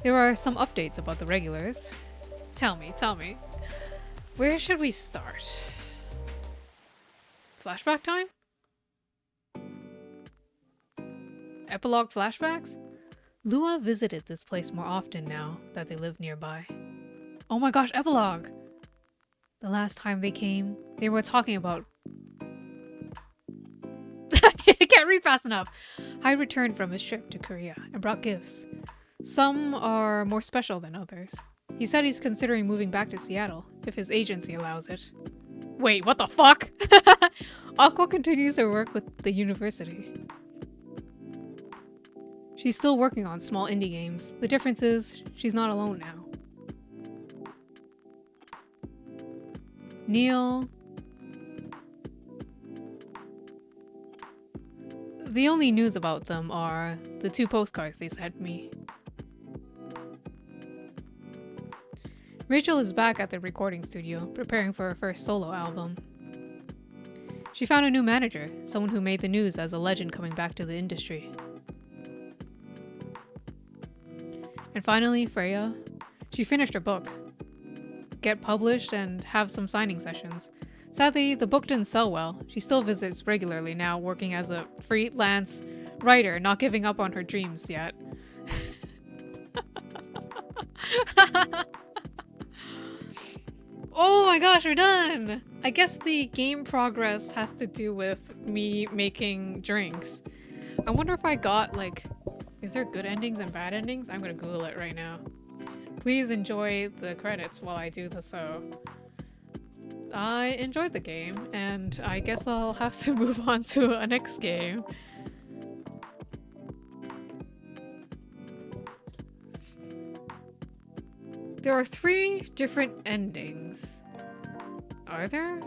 there are some updates about the regulars. Tell me. Where should we start? Flashback time? Epilogue flashbacks? Lua visited this place more often now that they live nearby. Oh my gosh, epilogue! The last time they came, they were talking about... I can't read fast enough! Hyde returned from his trip to Korea and brought gifts. Some are more special than others. He said he's considering moving back to Seattle, if his agency allows it. Wait, what the fuck? Aqua continues her work with the university. She's still working on small indie games. The difference is, she's not alone now. Neil. The only news about them are the 2 postcards they sent me. Rachel is back at the recording studio, preparing for her first solo album. She found a new manager, someone who made the news as a legend coming back to the industry. And finally, Freya. She finished her book. Get published and have some signing sessions. Sadly, the book didn't sell well. She still visits regularly now, working as a freelance writer, not giving up on her dreams yet. Oh my gosh, we're done! I guess the game progress has to do with me making drinks. I wonder if I got, like, is there good endings and bad endings? I'm gonna Google it right now. Please enjoy the credits while I do the so. I enjoyed the game, and I guess I'll have to move on to a next game. There are 3 different endings. Are there?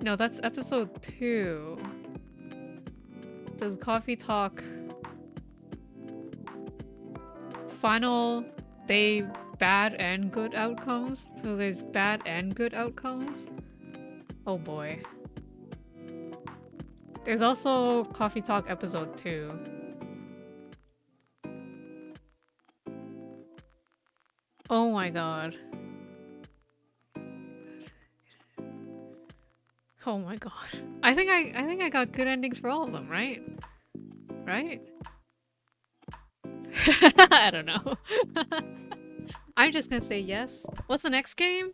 No, that's episode 2. Does Coffee talk final day bad and good outcomes? So there's bad and good outcomes? Oh boy. There's also Coffee Talk episode 2. Oh my god. Oh my god. I think I got good endings for all of them, right? Right? I don't know. I'm just gonna say yes. What's the next game?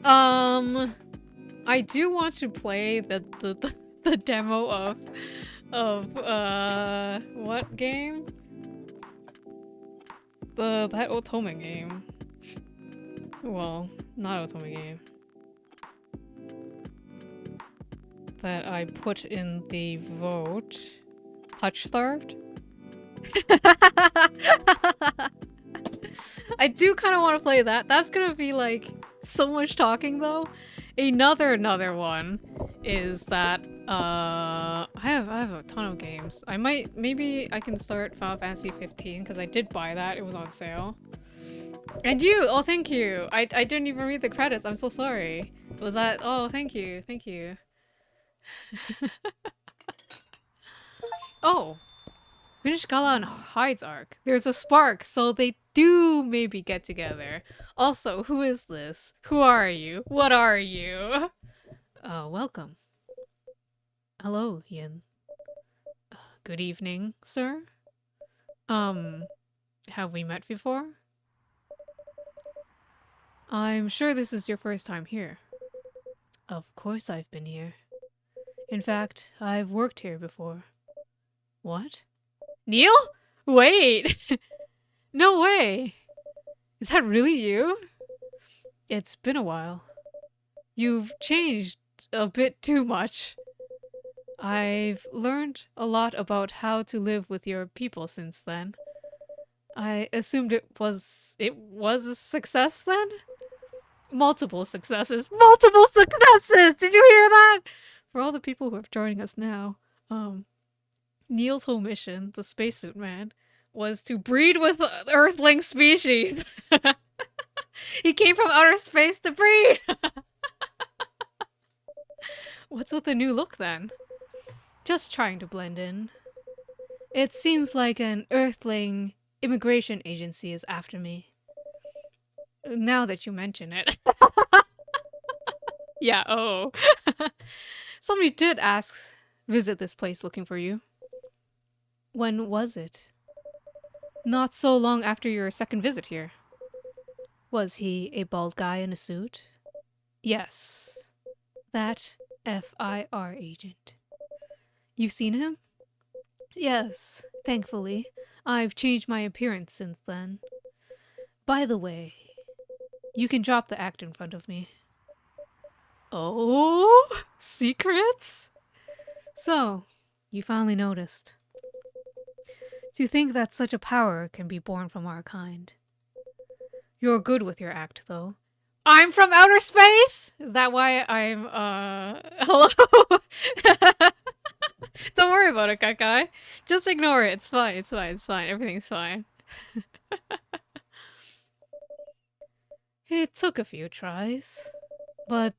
I do want to play the demo of what game? That Otome game. Well, not Otome game. That I put in the vote. Touch Starved? I do kind of want to play that. That's gonna be like so much talking though. Another one is that I have a ton of games. Maybe I can start Final Fantasy 15 because I did buy that. It was on sale. And you! Oh, thank you! I didn't even read the credits. I'm so sorry. Was that? Oh, thank you. Thank you. Oh! Finish Gala and Hyde's arc. There's a spark, so they do maybe get together. Also, who is this? Who are you? What are you? Welcome. Hello, Yin. Good evening, sir. Have we met before? I'm sure this is your first time here. Of course I've been here. In fact, I've worked here before. What? Neil? Wait! No way! Is that really you? It's been a while. You've changed a bit too much. I've learned a lot about how to live with your people since then. I assumed it was a success then? Multiple successes. Multiple successes! Did you hear that? For all the people who are joining us now, Neil's whole mission, the spacesuit man, was to breed with Earthling species. He came from outer space to breed! What's with the new look then? Just trying to blend in. It seems like an Earthling immigration agency is after me. Now that you mention it. Yeah, oh. Somebody did visit this place looking for you. When was it? Not so long after your second visit here. Was he a bald guy in a suit? Yes. That FIR agent. You've seen him? Yes, thankfully. I've changed my appearance since then. By the way, you can drop the act in front of me. Oh, secrets? So, you finally noticed. To think that such a power can be born from our kind. You're good with your act, though. I'm from outer space? Is that why I'm, hello? Don't worry about it, Kakai. Just ignore it. It's fine, it's fine, it's fine. Everything's fine. It took a few tries, but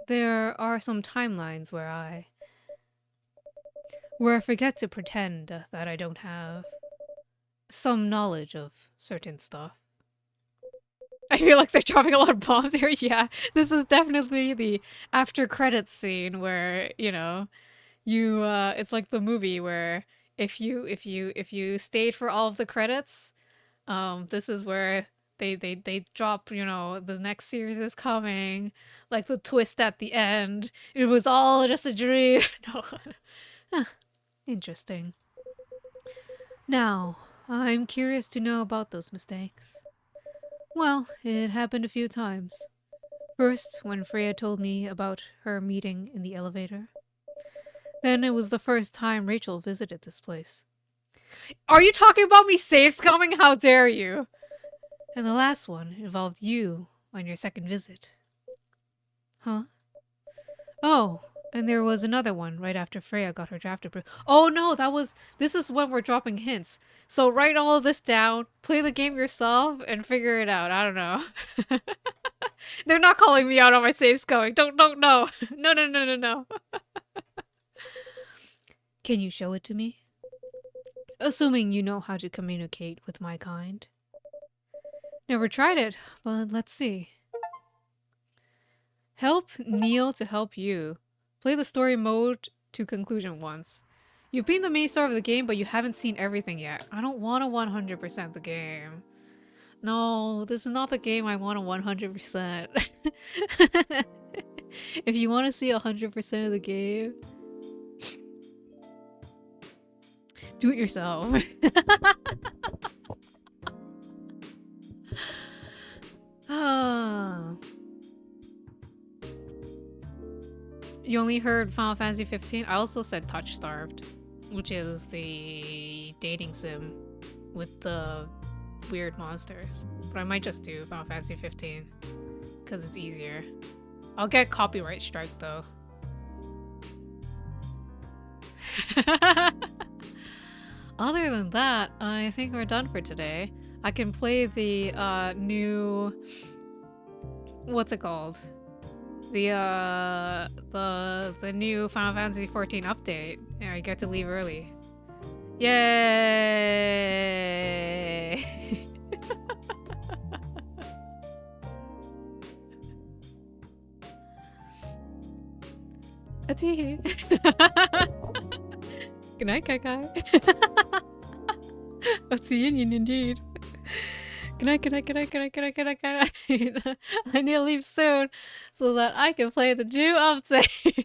there are some timelines where I forget to pretend that I don't have some knowledge of certain stuff. I feel like they're dropping a lot of bombs here. Yeah, this is definitely the after credits scene where, you know, it's like the movie where if you stayed for all of the credits, this is where they drop, you know, the next series is coming, like the twist at the end. It was all just a dream. No. Huh, interesting. Now, I'm curious to know about those mistakes. Well, it happened a few times. First, when Freya told me about her meeting in the elevator. Then it was the first time Rachel visited this place. Are you talking about me safe scumming? How dare you? And the last one involved you on your second visit. Huh? Oh, and there was another one right after Freya got her draft approved. Oh no, this is when we're dropping hints. So write all of this down, play the game yourself, and figure it out. I don't know. They're not calling me out on my saves going. Don't, no. No, no, no, no, no. Can you show it to me? Assuming you know how to communicate with my kind. Never tried it, but let's see. Help Neil to help you. Play the story mode to conclusion once. You've been the main star of the game, but you haven't seen everything yet. I don't want to 100% the game. No, this is not the game I want to 100%. If you want to see 100% of the game, do it yourself. Ah. You only heard Final Fantasy 15? I also said Touch Starved, which is the dating sim with the weird monsters. But I might just do Final Fantasy 15 because it's easier. I'll get copyright strike though. Other than that, I think we're done for today. I can play the new, what's it called? The new Final Fantasy 14 update. Yeah, I get to leave early. Yay! A tee. Good night, Kai. A tee indeed. Good night, good night, good night, good night, good night, good night, good night. I need to leave soon so that I can play the new update.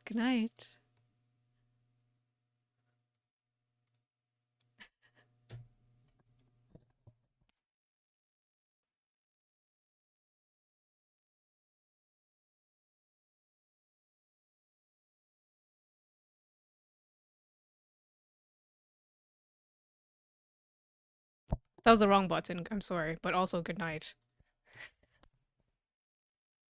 Good night. That was the wrong button. I'm sorry, but also good night.